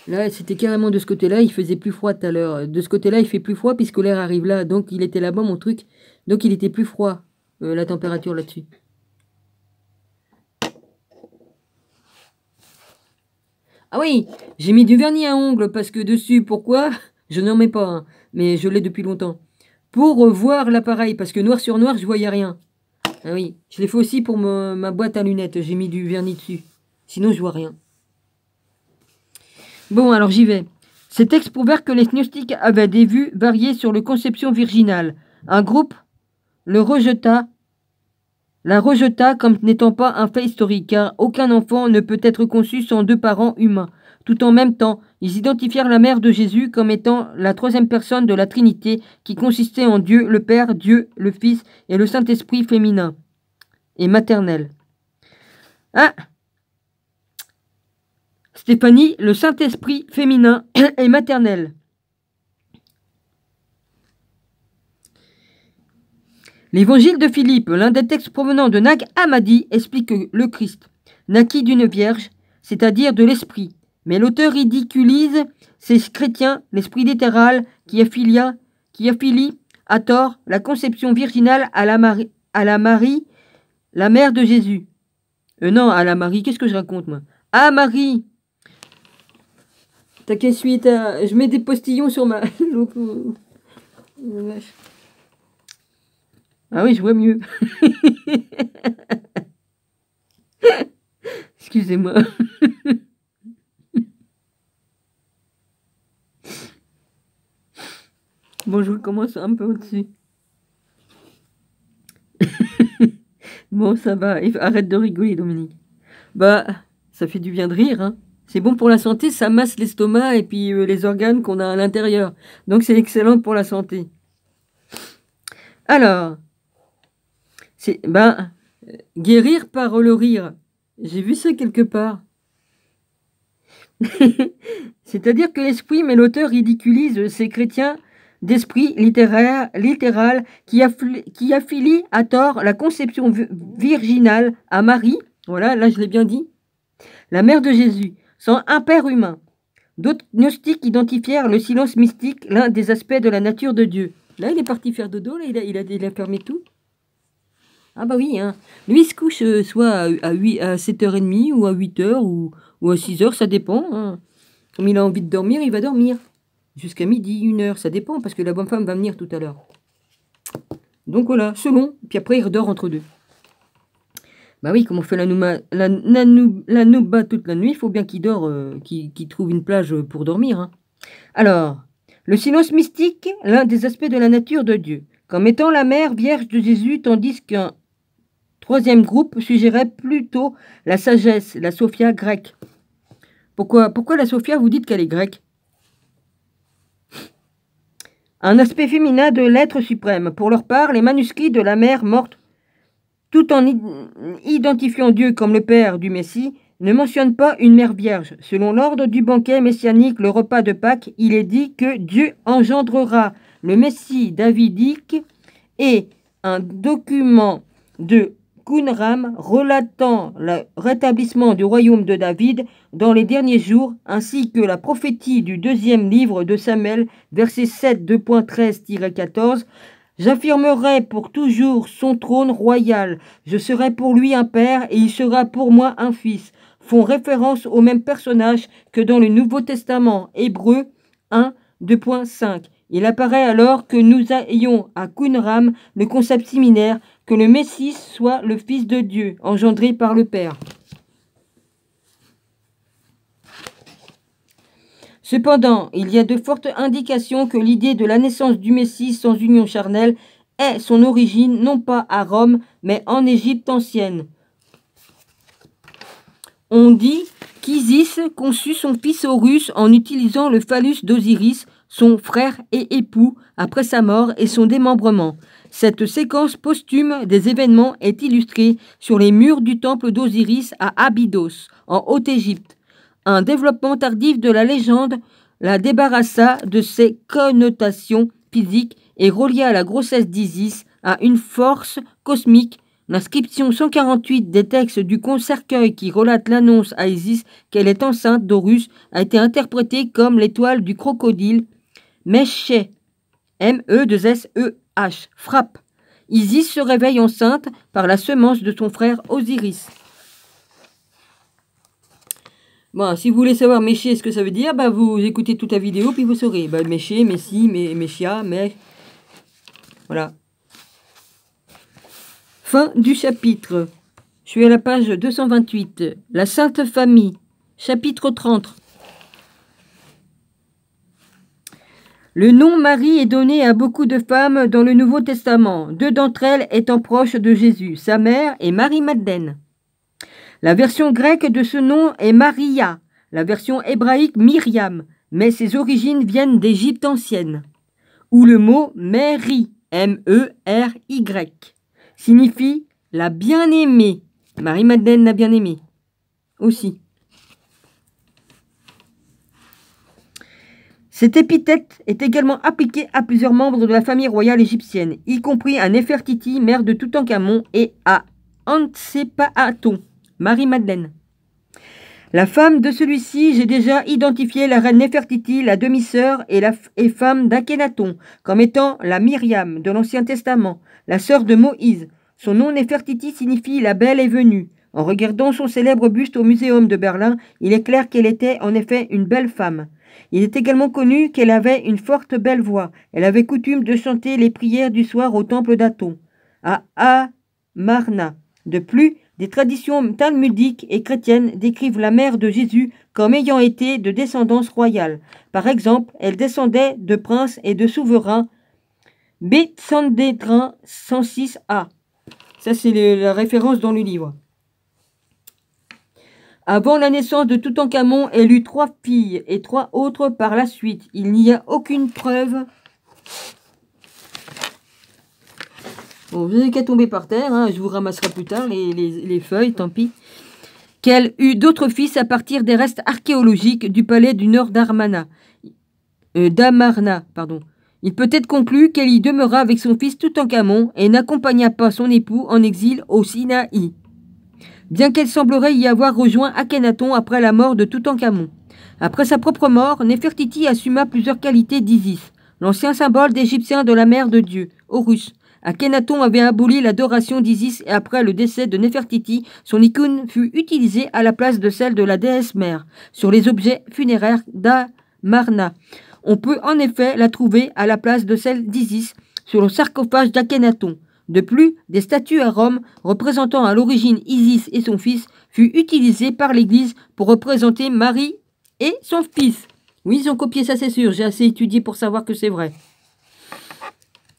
Là, c'était carrément de ce côté-là, il faisait plus froid tout à l'heure. De ce côté-là, il fait plus froid puisque l'air arrive là. Donc, il était là-bas, mon truc. Donc, il était plus froid, la température là-dessus. Ah oui, j'ai mis du vernis à ongles parce que dessus, pourquoi? Je n'en mets pas, hein, mais je l'ai depuis longtemps. Pour voir l'appareil, parce que noir sur noir, je voyais rien. Ah oui, je l'ai fait aussi pour ma boîte à lunettes, j'ai mis du vernis dessus. Sinon, je vois rien. Bon, alors j'y vais. Ces textes prouvèrent que les gnostiques avaient des vues variées sur la conception virginale. Un groupe la rejeta comme n'étant pas un fait historique, car aucun enfant ne peut être conçu sans deux parents humains. Tout en même temps, ils identifièrent la mère de Jésus comme étant la troisième personne de la Trinité, qui consistait en Dieu le Père, Dieu le Fils et le Saint-Esprit féminin et maternel. Ah, Stéphanie, le Saint-Esprit féminin et maternel. L'évangile de Philippe, l'un des textes provenant de Nag Hammadi, explique que le Christ naquit d'une vierge, c'est-à-dire de l'esprit. Mais l'auteur ridiculise ces chrétiens, l'esprit littéral qui affilie à tort la conception virginale à la Marie, la mère de Jésus. Non, à la Marie, qu'est-ce que je raconte moi? Ah Marie. T'as quelle suite? Je mets des postillons sur ma... Ah oui, je vois mieux. Excusez-moi. Bon, je commence un peu au-dessus. Bon, ça va. Arrête de rigoler, Dominique. Bah, ça fait du bien de rire, hein. C'est bon pour la santé, ça masse l'estomac et puis les organes qu'on a à l'intérieur. Donc, c'est excellent pour la santé. Alors, c'est guérir par le rire. J'ai vu ça quelque part. C'est-à-dire que l'esprit, mais l'auteur ridiculise ces chrétiens d'esprit littéral qui affilie à tort la conception virginale à Marie, voilà, là je l'ai bien dit, la mère de Jésus, sans un père humain. D'autres gnostiques identifièrent le silence mystique, l'un des aspects de la nature de Dieu. Là, il est parti faire dodo, là, il a fermé tout. Ah bah oui, hein. Lui, il se couche soit à 7h30 ou à 8h ou à 6h, ça dépend. Hein. Comme il a envie de dormir, il va dormir. Jusqu'à midi, 1h, ça dépend, parce que la bonne femme va venir tout à l'heure. Donc voilà, selon. Puis après, il redort entre deux. Bah oui, comme on fait la nouba toute la nuit, il faut bien qu'il dort, qu'il trouve une plage pour dormir. Hein. Alors, le silence mystique, l'un des aspects de la nature de Dieu, comme étant la mère vierge de Jésus, tandis qu'un troisième groupe suggérait plutôt la sagesse, la Sophia grecque. Pourquoi la Sophia, vous dites qu'elle est grecque? Un aspect féminin de l'être suprême. Pour leur part, les manuscrits de la mère morte, tout en identifiant Dieu comme le Père du Messie, ne mentionnent pas une mère vierge. Selon l'ordre du banquet messianique, le repas de Pâques, il est dit que Dieu engendrera le Messie davidique et un document de Qumran relatant le rétablissement du royaume de David dans les derniers jours, ainsi que la prophétie du deuxième livre de Samuel, verset 7, 2.13-14. J'affirmerai pour toujours son trône royal. Je serai pour lui un père et il sera pour moi un fils. Font référence au même personnage que dans le Nouveau Testament, Hébreux 1, 2.5. Il apparaît alors que nous ayons à Qumran le concept similaire que le Messie soit le Fils de Dieu, engendré par le Père. Cependant, il y a de fortes indications que l'idée de la naissance du Messie sans union charnelle est son origine non pas à Rome, mais en Égypte ancienne. On dit qu'Isis conçut son fils Horus en utilisant le phallus d'Osiris, son frère et époux, après sa mort et son démembrement. Cette séquence posthume des événements est illustrée sur les murs du temple d'Osiris à Abydos, en Haute-Égypte. Un développement tardif de la légende la débarrassa de ses connotations physiques et relia la grossesse d'Isis à une force cosmique. L'inscription 148 des textes du cercueil qui relate l'annonce à Isis qu'elle est enceinte d'Horus a été interprétée comme l'étoile du crocodile Meshe, M-E-2-S-E-H, frappe. Isis se réveille enceinte par la semence de son frère Osiris. Bon, si vous voulez savoir Méché, ce que ça veut dire, bah, vous écoutez toute la vidéo, puis vous saurez. Bah, Méché, Messie, Méchia, mais... Voilà. Fin du chapitre. Je suis à la page 228. La Sainte Famille, chapitre 30. Le nom Marie est donné à beaucoup de femmes dans le Nouveau Testament, 2 d'entre elles étant proches de Jésus, sa mère et Marie-Madeleine. La version grecque de ce nom est Maria, la version hébraïque Myriam, mais ses origines viennent d'Égypte ancienne, où le mot Mary, M-E-R-Y, signifie la bien-aimée. Marie-Madeleine la bien-aimée, aussi. Cette épithète est également appliquée à plusieurs membres de la famille royale égyptienne, y compris à Néfertiti, mère de Toutankhamon, et à Antsepaaton, Marie-Madeleine. La femme de celui-ci, j'ai déjà identifié la reine Néfertiti, la demi-sœur et femme d'Akhénaton, comme étant la Myriam de l'Ancien Testament, la sœur de Moïse. Son nom Néfertiti signifie la belle est venue. En regardant son célèbre buste au Muséum de Berlin, il est clair qu'elle était en effet une belle femme. Il est également connu qu'elle avait une forte belle voix. Elle avait coutume de chanter les prières du soir au temple d'Aton, à Amarna. De plus, des traditions talmudiques et chrétiennes décrivent la mère de Jésus comme ayant été de descendance royale. Par exemple, elle descendait de princes et de souverains. Betsandédrin 106a. Ça, c'est la référence dans le livre. Avant la naissance de Toutankhamon, elle eut 3 filles et 3 autres par la suite. Il n'y a aucune preuve. Bon, vous n'avez qu'à tomber par terre, hein, je vous ramasserai plus tard les feuilles, tant pis. Qu'elle eut d'autres fils à partir des restes archéologiques du palais du nord d'Amarna. Il peut être conclu qu'elle y demeura avec son fils Toutankhamon et n'accompagna pas son époux en exil au Sinaï, bien qu'elle semblerait y avoir rejoint Akhénaton après la mort de Toutankhamon. Après sa propre mort, Néfertiti assuma plusieurs qualités d'Isis, l'ancien symbole d'Égyptien de la mère de Dieu, Horus. Akhénaton avait aboli l'adoration d'Isis et après le décès de Néfertiti, son icône fut utilisée à la place de celle de la déesse mère sur les objets funéraires d'Amarna. On peut en effet la trouver à la place de celle d'Isis sur le sarcophage d'Akhénaton. De plus, des statues à Rome représentant à l'origine Isis et son fils furent utilisées par l'Église pour représenter Marie et son fils. Oui, ils ont copié ça, c'est sûr. J'ai assez étudié pour savoir que c'est vrai.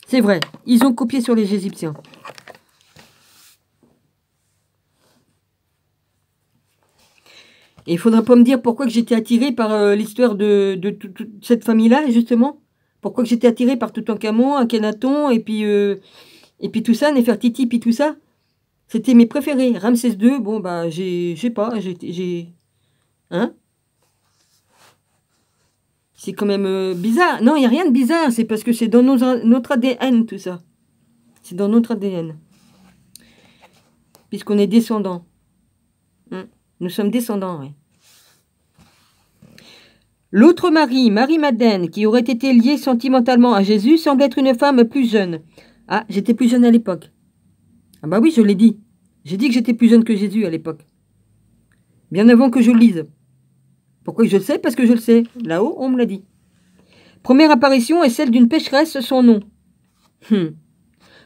C'est vrai, ils ont copié sur les Égyptiens. Et il ne faudra pas me dire pourquoi que j'étais attiré par l'histoire de toute cette famille-là, justement. Pourquoi que j'étais attiré par Toutankhamon, Akhénaton, et puis tout ça, Néfertiti, puis tout ça. C'était mes préférés. Ramsès II, bon, bah, je sais pas, hein? C'est quand même bizarre. Non, il n'y a rien de bizarre, c'est parce que c'est dans notre ADN, tout ça. C'est dans notre ADN. puisqu'on est descendant. Nous sommes descendants, oui. L'autre Marie, Marie-Madeleine, qui aurait été liée sentimentalement à Jésus, semble être une femme plus jeune. Ah, j'étais plus jeune à l'époque. Ah bah oui, je l'ai dit. J'ai dit que j'étais plus jeune que Jésus à l'époque. Bien avant que je le lise. Pourquoi je le sais? Parce que je le sais. Là-haut, on me l'a dit. Première apparition est celle d'une pécheresse, son nom.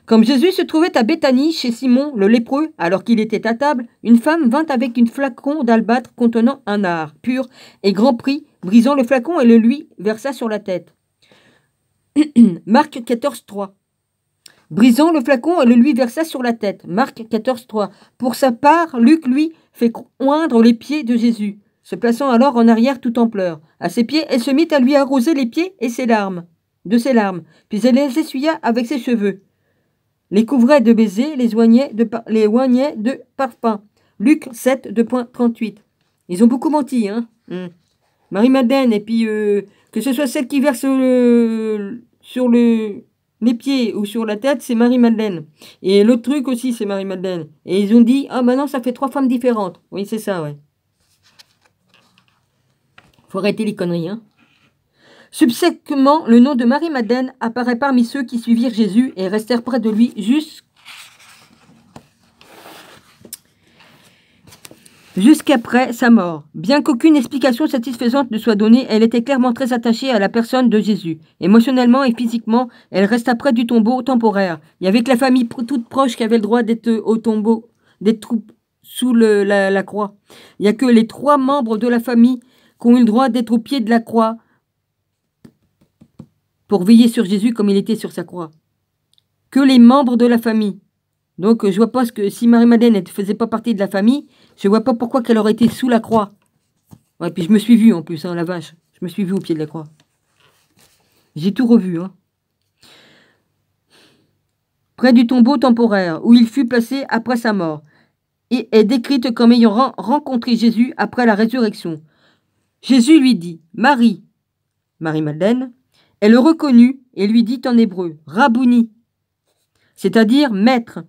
Comme Jésus se trouvait à Béthanie, chez Simon, le lépreux, alors qu'il était à table, une femme vint avec une flacon d'albâtre contenant un art pur et grand prix, brisant le flacon et le lui versa sur la tête. Marc 14, 3. Brisant le flacon et le lui versa sur la tête. Marc 14, 3. Pour sa part, Luc, lui, fait oindre les pieds de Jésus, se plaçant alors en arrière tout en pleurs. À ses pieds, elle se mit à lui arroser les pieds et ses larmes, puis elle les essuya avec ses cheveux, les couvrait de baisers, les oignait de parfums. Luc 7, 2.38. Ils ont beaucoup menti, hein. Marie-Madeleine, et puis que ce soit celle qui verse sur les pieds ou sur la tête, c'est Marie-Madeleine. Et l'autre truc aussi, c'est Marie-Madeleine. Et ils ont dit, ah maintenant ça fait 3 femmes différentes. Oui, c'est ça, ouais. Faut arrêter les conneries, hein. Subséquemment, le nom de Marie-Madeleine apparaît parmi ceux qui suivirent Jésus et restèrent près de lui jusqu'après sa mort. Bien qu'aucune explication satisfaisante ne soit donnée, elle était clairement très attachée à la personne de Jésus. Émotionnellement et physiquement, elle resta près du tombeau temporaire. Il n'y avait que la famille toute proche qui avait le droit d'être au tombeau, d'être sous la croix. Il n'y a que les 3 membres de la famille qui ont eu le droit d'être au pied de la croix pour veiller sur Jésus comme il était sur sa croix. Que les membres de la famille. Donc je vois pas ce que si Marie-Madeleine ne faisait pas partie de la famille, je vois pas pourquoi qu'elle aurait été sous la croix. Ouais, puis je me suis vue en plus, hein, la vache. Je me suis vue au pied de la croix. J'ai tout revu, hein. Près du tombeau temporaire, où il fut placé après sa mort, et est décrite comme ayant rencontré Jésus après la résurrection. Jésus lui dit, Marie, Marie-Madeleine, elle le reconnut et lui dit en hébreu, Rabouni, c'est-à-dire maître.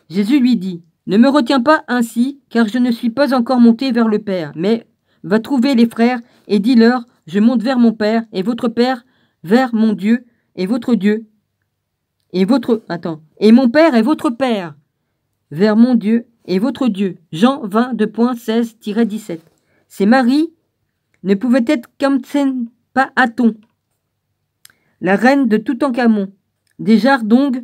Jésus lui dit, ne me retiens pas ainsi, car je ne suis pas encore monté vers le Père, mais va trouver les frères et dis-leur, je monte vers mon Père et votre Père, vers mon Dieu et votre Dieu, et mon Père et votre Père, vers mon Dieu et votre Dieu. Jean 22.16-17. C'est Marie ne pouvait être qu'Amtsen pas Aton, la reine de Toutankhamon, des Jardong,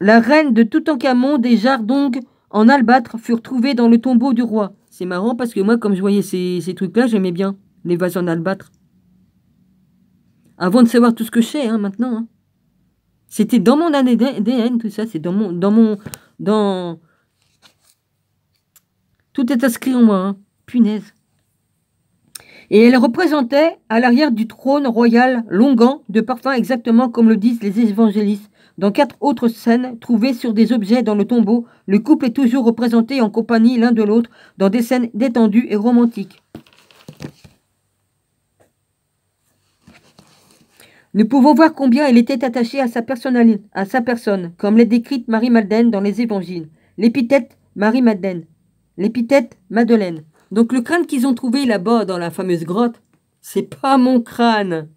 la reine de Toutankhamon des Jardong en albâtre furent trouvées dans le tombeau du roi. C'est marrant parce que moi, comme je voyais ces trucs-là, j'aimais bien les vases en albâtre. Avant de savoir tout ce que je sais, hein, maintenant. Hein. C'était dans mon ADN, tout ça. C'est dans... Tout est inscrit en moi, hein. Punaise. Et elle représentait à l'arrière du trône royal l'onguent de parfum exactement comme le disent les évangélistes. Dans 4 autres scènes trouvées sur des objets dans le tombeau, le couple est toujours représenté en compagnie l'un de l'autre dans des scènes détendues et romantiques. Nous pouvons voir combien elle était attachée à sa personne, comme l'est décrite Marie-Madeleine dans les évangiles. L'épithète Marie-Madeleine, l'épithète Madeleine. Donc le crâne qu'ils ont trouvé là-bas dans la fameuse grotte, c'est pas mon crâne.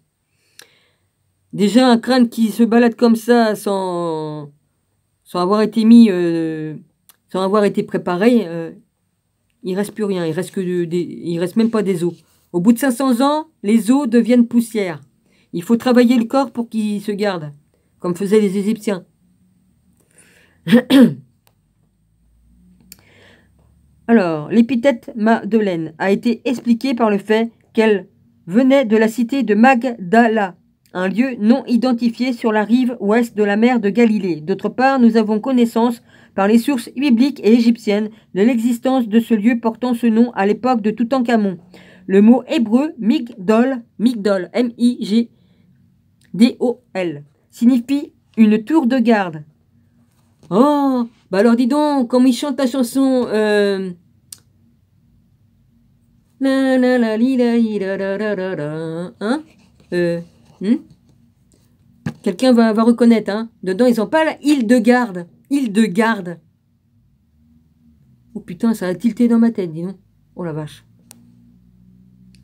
Déjà un crâne qui se balade comme ça sans avoir été mis, sans avoir été préparé, il reste plus rien. Il reste même pas des os. Au bout de 500 ans, les os deviennent poussière. Il faut travailler le corps pour qu'il se garde, comme faisaient les Égyptiens. Alors, l'épithète Madeleine a été expliquée par le fait qu'elle venait de la cité de Magdala, un lieu non identifié sur la rive ouest de la mer de Galilée. D'autre part, nous avons connaissance, par les sources bibliques et égyptiennes, de l'existence de ce lieu portant ce nom à l'époque de Toutankhamon. Le mot hébreu Migdol, M-I-G-D-O-L, signifie une tour de garde. Oh, bah alors dis donc, comme il chante la chanson... Hein Quelqu'un va reconnaître, hein. Dedans, ils n'ont pas la île de garde. Hildegarde. Oh putain, ça a tilté dans ma tête, dis donc. Oh la vache.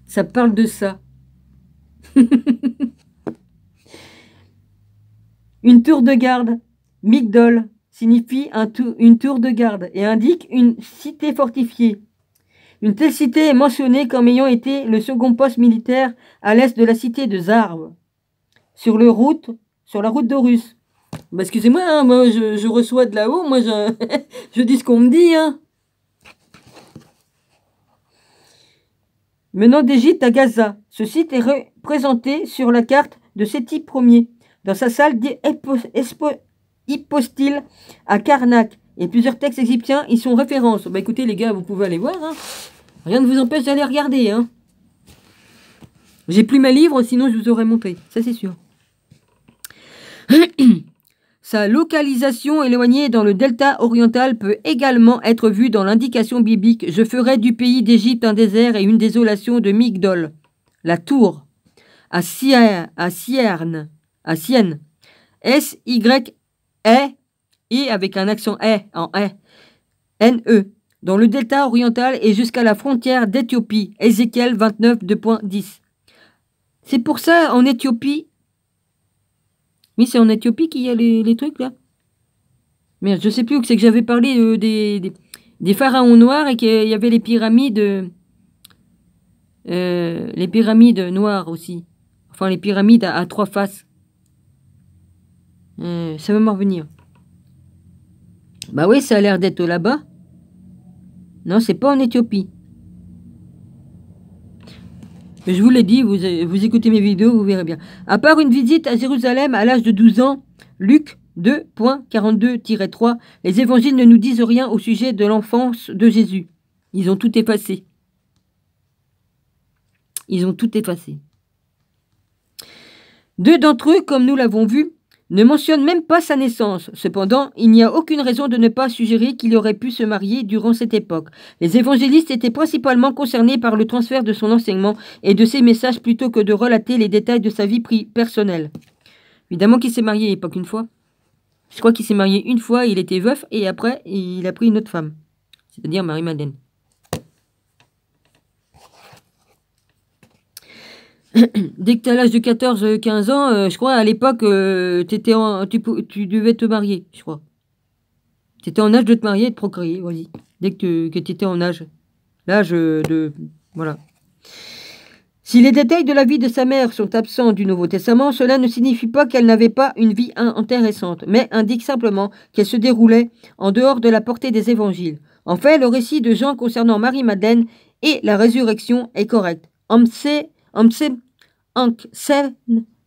Ça parle de ça. Une tour de garde. Migdol signifie une tour de garde et indique une cité fortifiée. Une telle cité est mentionnée comme ayant été le second poste militaire à l'est de la cité de Zarv, sur la route d'Horus. Bah excusez-moi, hein, moi je reçois de là-haut, moi je dis ce qu'on me dit. Hein. Menant d'Égypte à Gaza. Ce site est représenté sur la carte de Séti Ier, dans sa salle hypostyle à Karnak. Et plusieurs textes égyptiens y sont références. Bah écoutez les gars, vous pouvez aller voir. Hein. Rien ne vous empêche d'aller regarder. Hein. J'ai plus mes livres, sinon je vous aurais montré. Ça c'est sûr. Sa localisation éloignée dans le delta oriental peut également être vue dans l'indication biblique. Je ferai du pays d'Égypte un désert et une désolation de Migdol. La tour. À Sienne. S-Y-E, et avec un accent N-E, dans le delta oriental et jusqu'à la frontière d'Éthiopie. Ézéchiel 29, 2.10. C'est pour ça, en Éthiopie... Oui, c'est en Éthiopie qu'il y a les trucs, là. Merde, je sais plus où c'est que j'avais parlé des pharaons noirs et qu'il y avait les pyramides... les pyramides noires aussi. Enfin, les pyramides à 3 faces. Ça va m'en revenir. Bah oui, ça a l'air d'être là-bas. Non, c'est pas en Éthiopie. Je vous l'ai dit, vous écoutez mes vidéos, vous verrez bien. À part une visite à Jérusalem à l'âge de 12 ans, Luc 2.42-3, les évangiles ne nous disent rien au sujet de l'enfance de Jésus. Ils ont tout effacé. Ils ont tout effacé. 2 d'entre eux, comme nous l'avons vu, ne mentionnent même pas sa naissance. Cependant, il n'y a aucune raison de ne pas suggérer qu'il aurait pu se marier durant cette époque. Les évangélistes étaient principalement concernés par le transfert de son enseignement et de ses messages plutôt que de relater les détails de sa vie personnelle. Évidemment qu'il s'est marié pas qu'une fois. Je crois qu'il s'est marié une fois, il était veuf et après il a pris une autre femme. C'est-à-dire Marie-Madeleine. Dès que tu as l'âge de 14-15 ans, je crois, à l'époque, tu devais te marier, je crois. Tu étais en âge de te marier et de procréer, vas-y. Dès que tu étais en âge. L'âge de... Voilà. Si les détails de la vie de sa mère sont absents du Nouveau Testament, cela ne signifie pas qu'elle n'avait pas une vie intéressante, mais indique simplement qu'elle se déroulait en dehors de la portée des évangiles. En fait, le récit de Jean concernant Marie-Madeleine et la résurrection est correct. Ankhsen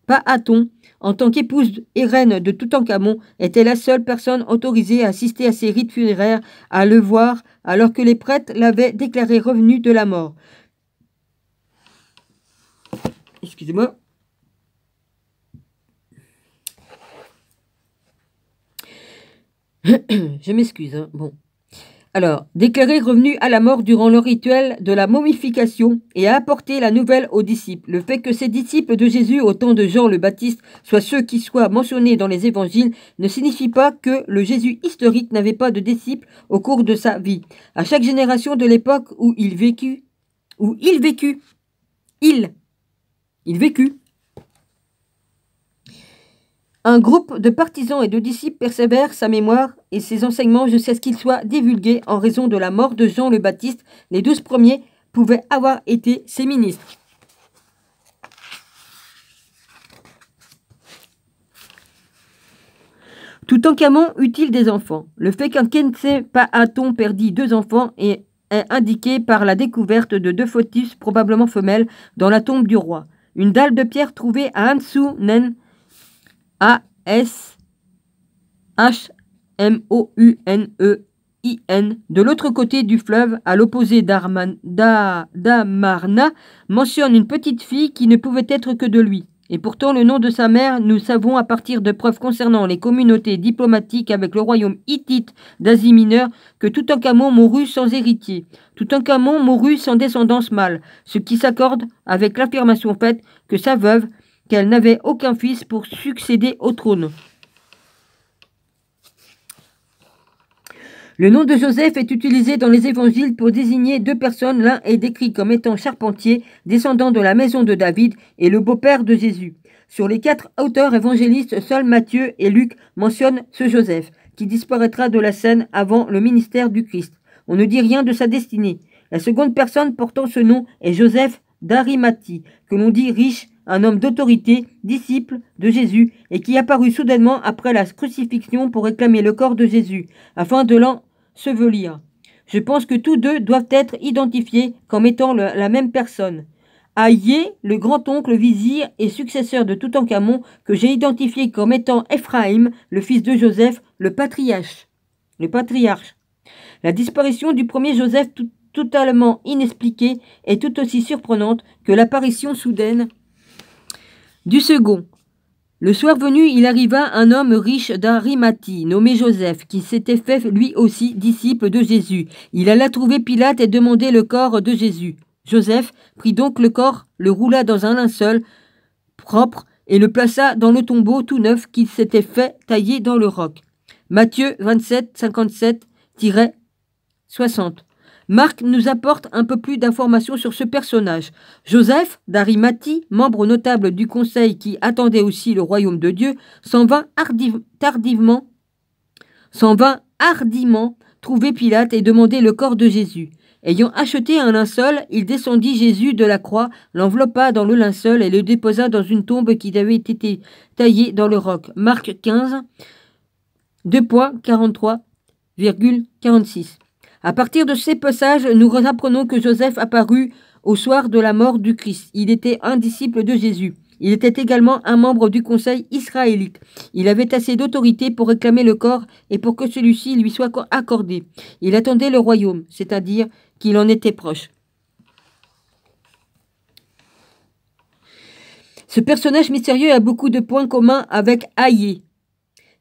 Paaton, en tant qu'épouse et reine de Toutankhamon, était la seule personne autorisée à assister à ses rites funéraires, à le voir, alors que les prêtres l'avaient déclaré revenu de la mort. Excusez-moi. Je m'excuse, hein. Bon. Alors, déclaré revenu à la mort durant le rituel de la momification et a apporté la nouvelle aux disciples. Le fait que ces disciples de Jésus au temps de Jean le Baptiste soient ceux qui soient mentionnés dans les évangiles ne signifie pas que le Jésus historique n'avait pas de disciples au cours de sa vie. À chaque génération de l'époque où il vécut, un groupe de partisans et de disciples persévère sa mémoire et ses enseignements jusqu'à ce qu'ils soient divulgués en raison de la mort de Jean le Baptiste. Les 12 premiers pouvaient avoir été ses ministres. Toutankhamon eut-il des enfants? Le fait qu'un Khense-Paaton perdit 2 enfants est indiqué par la découverte de 2 fœtus, probablement femelles, dans la tombe du roi. Une dalle de pierre trouvée à Ansu-Nen, A-S-H-M-O-U-N-E-I-N, de l'autre côté du fleuve, à l'opposé d'Amarna, mentionne une petite fille qui ne pouvait être que de lui. Et pourtant, le nom de sa mère, nous savons à partir de preuves concernant les communautés diplomatiques avec le royaume hittite d'Asie mineure que Toutankhamon mourut sans héritier. Toutankhamon mourut sans descendance mâle, ce qui s'accorde avec l'affirmation faite que sa veuve, qu'elle n'avait aucun fils pour succéder au trône. Le nom de Joseph est utilisé dans les évangiles pour désigner deux personnes. L'un est décrit comme étant charpentier, descendant de la maison de David, et le beau-père de Jésus. Sur les 4 auteurs évangélistes, seuls Matthieu et Luc mentionnent ce Joseph, qui disparaîtra de la scène avant le ministère du Christ. On ne dit rien de sa destinée. La seconde personne portant ce nom est Joseph d'Arimathie, que l'on dit riche, un homme d'autorité, disciple de Jésus, et qui apparut soudainement après la crucifixion pour réclamer le corps de Jésus, afin de l'ensevelir. Je pense que tous deux doivent être identifiés comme étant la même personne. Aïe, le grand-oncle vizir et successeur de Toutankhamon, que j'ai identifié comme étant Ephraïm, le fils de Joseph, le patriarche. La disparition du premier Joseph totalement inexpliquée est tout aussi surprenante que l'apparition soudaine du second. Le soir venu, il arriva un homme riche d'Arimathie, nommé Joseph, qui s'était fait lui aussi disciple de Jésus. Il alla trouver Pilate et demander le corps de Jésus. Joseph prit donc le corps, le roula dans un linceul propre et le plaça dans le tombeau tout neuf qu'il s'était fait tailler dans le roc. Matthieu 27, 57-60. Marc nous apporte un peu plus d'informations sur ce personnage. Joseph d'Arimathie, membre notable du conseil qui attendait aussi le royaume de Dieu, s'en vint hardiment trouver Pilate et demander le corps de Jésus. Ayant acheté un linceul, il descendit Jésus de la croix, l'enveloppa dans le linceul et le déposa dans une tombe qui avait été taillée dans le roc. Marc 15, 2.43,46. À partir de ces passages, nous apprenons que Joseph apparut au soir de la mort du Christ. Il était un disciple de Jésus. Il était également un membre du conseil israélite. Il avait assez d'autorité pour réclamer le corps et pour que celui-ci lui soit accordé. Il attendait le royaume, c'est-à-dire qu'il en était proche. Ce personnage mystérieux a beaucoup de points communs avec Aïe,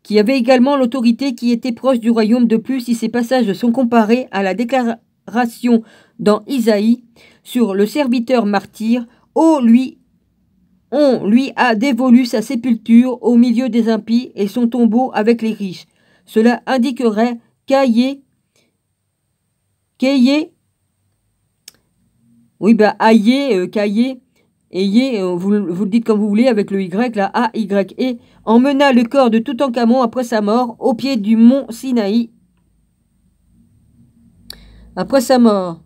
qui avait également l'autorité qui était proche du royaume. De plus, si ces passages sont comparés à la déclaration dans Isaïe sur le serviteur martyr, on lui a dévolu sa sépulture au milieu des impies et son tombeau avec les riches. Cela indiquerait Aïe, Ayez, vous le dites comme vous voulez avec le Y, la A-Y-E, emmena le corps de Toutankhamon après sa mort au pied du mont Sinaï. Après sa mort.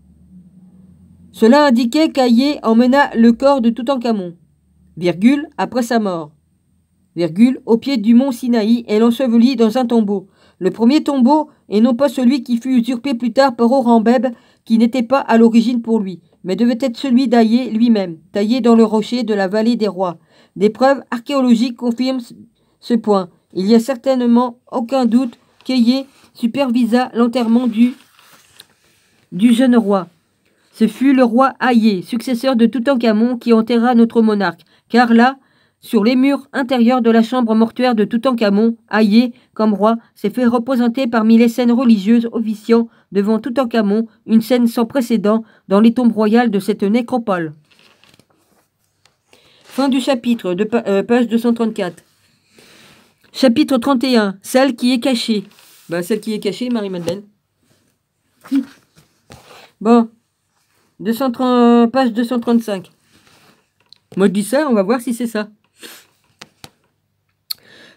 Cela indiquait qu'Aïe emmena le corps de Toutankhamon, virgule, après sa mort, virgule, au pied du mont Sinaï et l'ensevelit dans un tombeau. Le premier tombeau, et non pas celui qui fut usurpé plus tard par Horembeb, qui n'était pas à l'origine pour lui, mais devait être celui d'Aïe lui-même, taillé dans le rocher de la vallée des rois. Des preuves archéologiques confirment ce point. Il n'y a certainement aucun doute qu'Aïe supervisa l'enterrement du jeune roi. Ce fut le roi Aïe, successeur de Toutankhamon, qui enterra notre monarque, car là, sur les murs intérieurs de la chambre mortuaire de Toutankhamon, Aïe, comme roi, s'est fait représenter parmi les scènes religieuses officiant devant Toutankhamon, une scène sans précédent dans les tombes royales de cette nécropole. Fin du chapitre, page 234. Chapitre 31, celle qui est cachée. Celle qui est cachée, Marie-Madeleine. Bon, page 235. Moi je dis ça, on va voir si c'est ça.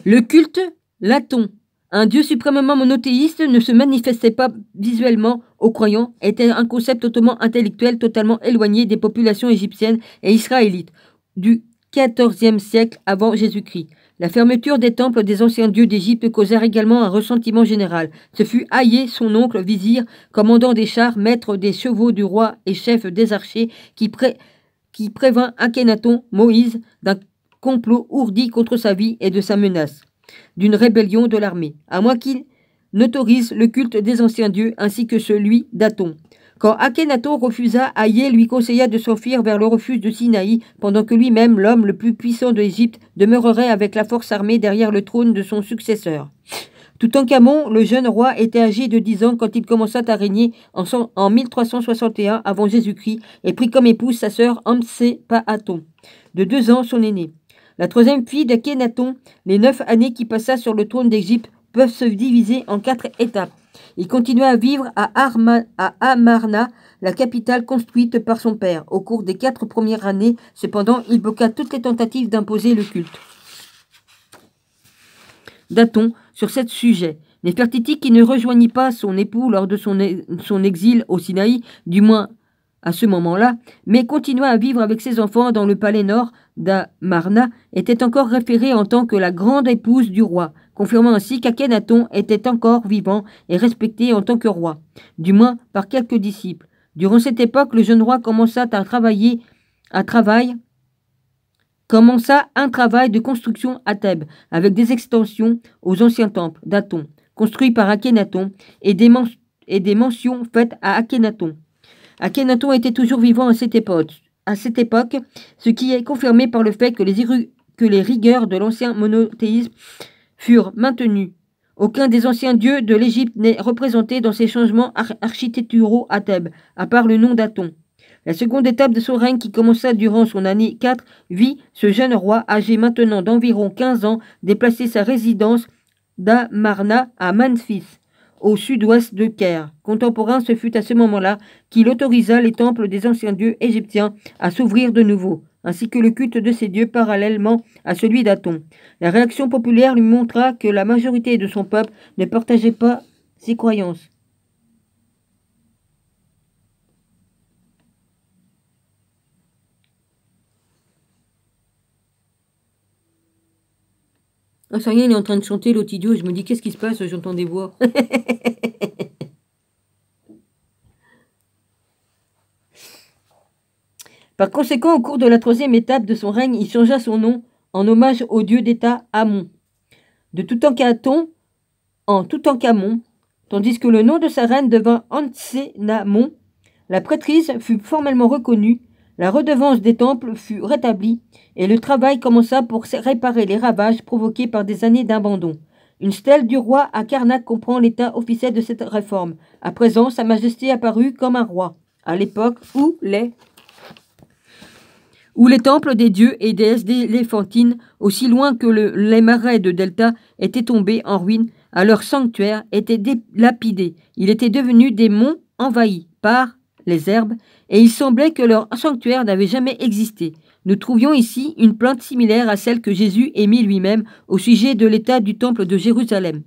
Le culte Laton, un dieu suprêmement monothéiste, ne se manifestait pas visuellement aux croyants, était un concept hautement intellectuel totalement éloigné des populations égyptiennes et israélites du XIVe siècle avant Jésus-Christ. La fermeture des temples des anciens dieux d'Égypte causèrent également un ressentiment général. Ce fut Aïe, son oncle, vizir, commandant des chars, maître des chevaux du roi et chef des archers, qui prévint Akhenaton, Moïse, d'un complot ourdi contre sa vie et de sa menace d'une rébellion de l'armée, à moins qu'il n'autorise le culte des anciens dieux ainsi que celui d'Aton. Quand Akhenaton refusa, Aïe lui conseilla de s'enfuir vers le refuge de Sinaï, pendant que lui-même, l'homme le plus puissant d'Égypte, demeurerait avec la force armée derrière le trône de son successeur. Toutankhamon, le jeune roi, était âgé de 10 ans quand il commença à régner en 1361 avant Jésus-Christ et prit comme épouse sa sœur Amsé-Paaton, de 2 ans son aînée. La troisième fille d'Akhenaton, les 9 années qui passa sur le trône d'Égypte, peuvent se diviser en 4 étapes. Il continua à vivre à Amarna, la capitale construite par son père. Au cours des 4 premières années, cependant, il bloqua toutes les tentatives d'imposer le culte d'Aton sur ce sujet. Néfertiti, qui ne rejoignit pas son époux lors de son exil au Sinaï, du moins à ce moment-là, mais continua à vivre avec ses enfants dans le palais nord d'Amarna, était encore référée en tant que la grande épouse du roi, confirmant ainsi qu'Akhenaton était encore vivant et respecté en tant que roi, du moins par quelques disciples. Durant cette époque, le jeune roi commença un travail de construction à Thèbes, avec des extensions aux anciens temples d'Aton, construits par Akhenaton, et des mentions faites à Akhenaton. Akhenaton était toujours vivant à cette époque, ce qui est confirmé par le fait que les rigueurs de l'ancien monothéisme furent maintenues. Aucun des anciens dieux de l'Égypte n'est représenté dans ces changements architecturaux à Thèbes, à part le nom d'Aton. La seconde étape de son règne, qui commença durant son année 4, vit ce jeune roi, âgé maintenant d'environ 15 ans, déplacer sa résidence d'Amarna à Memphis, au sud-ouest de Caire. Contemporain, ce fut à ce moment-là qu'il autorisa les temples des anciens dieux égyptiens à s'ouvrir de nouveau, ainsi que le culte de ces dieux parallèlement à celui d'Aton. La réaction populaire lui montra que la majorité de son peuple ne partageait pas ses croyances. Ah, ça rien, il est en train de chanter l'autre idiot. Je me dis, qu'est-ce qui se passe? J'entends des voix. Par conséquent, au cours de la 3e étape de son règne, il changea son nom en hommage au dieu d'État Amon, de Toutankhamon en Toutankhamon, tandis que le nom de sa reine devint Ansenamon. La prêtrise fut formellement reconnue, la redevance des temples fut rétablie, et le travail commença pour réparer les ravages provoqués par des années d'abandon. Une stèle du roi à Karnak comprend l'état officiel de cette réforme. À présent, Sa Majesté apparut comme un roi, à l'époque où les temples des dieux et déesses d'éléphantine, aussi loin que les marais de Delta, étaient tombés en ruine, à leur sanctuaire étaient dilapidés. Ils étaient devenus des monts envahis par les herbes, et il semblait que leur sanctuaire n'avait jamais existé. Nous trouvions ici une plainte similaire à celle que Jésus émit lui-même au sujet de l'état du temple de Jérusalem.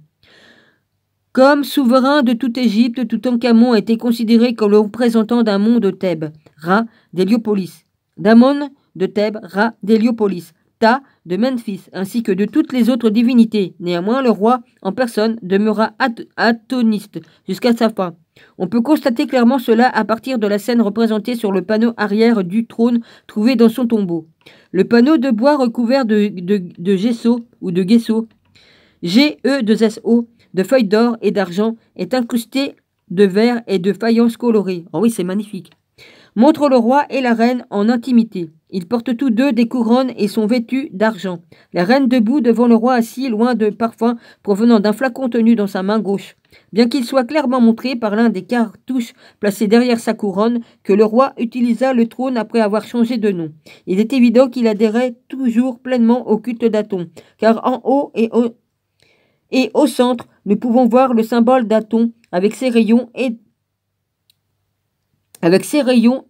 Comme souverain de toute Égypte, Toutankhamon était considéré comme le représentant d'un mont de Thèbes, Ra d'Héliopolis, d'Amon de Thèbes, Ra d'Héliopolis, Ta de Memphis, ainsi que de toutes les autres divinités. Néanmoins, le roi en personne demeura atoniste jusqu'à sa fin. On peut constater clairement cela à partir de la scène représentée sur le panneau arrière du trône trouvé dans son tombeau. Le panneau de bois recouvert de gesso ou de gesso, G-E-2-S-O, de feuilles d'or et d'argent, est incrusté de verre et de faïence colorée. Oh oui, c'est magnifique. Montre le roi et la reine en intimité. Ils portent tous deux des couronnes et sont vêtus d'argent. La reine debout devant le roi assis, loin de parfum provenant d'un flacon tenu dans sa main gauche. Bien qu'il soit clairement montré par l'un des cartouches placés derrière sa couronne que le roi utilisa le trône après avoir changé de nom. Il est évident qu'il adhérait toujours pleinement au culte d'Aton, car en haut et au centre, nous pouvons voir le symbole d'Aton avec ses rayons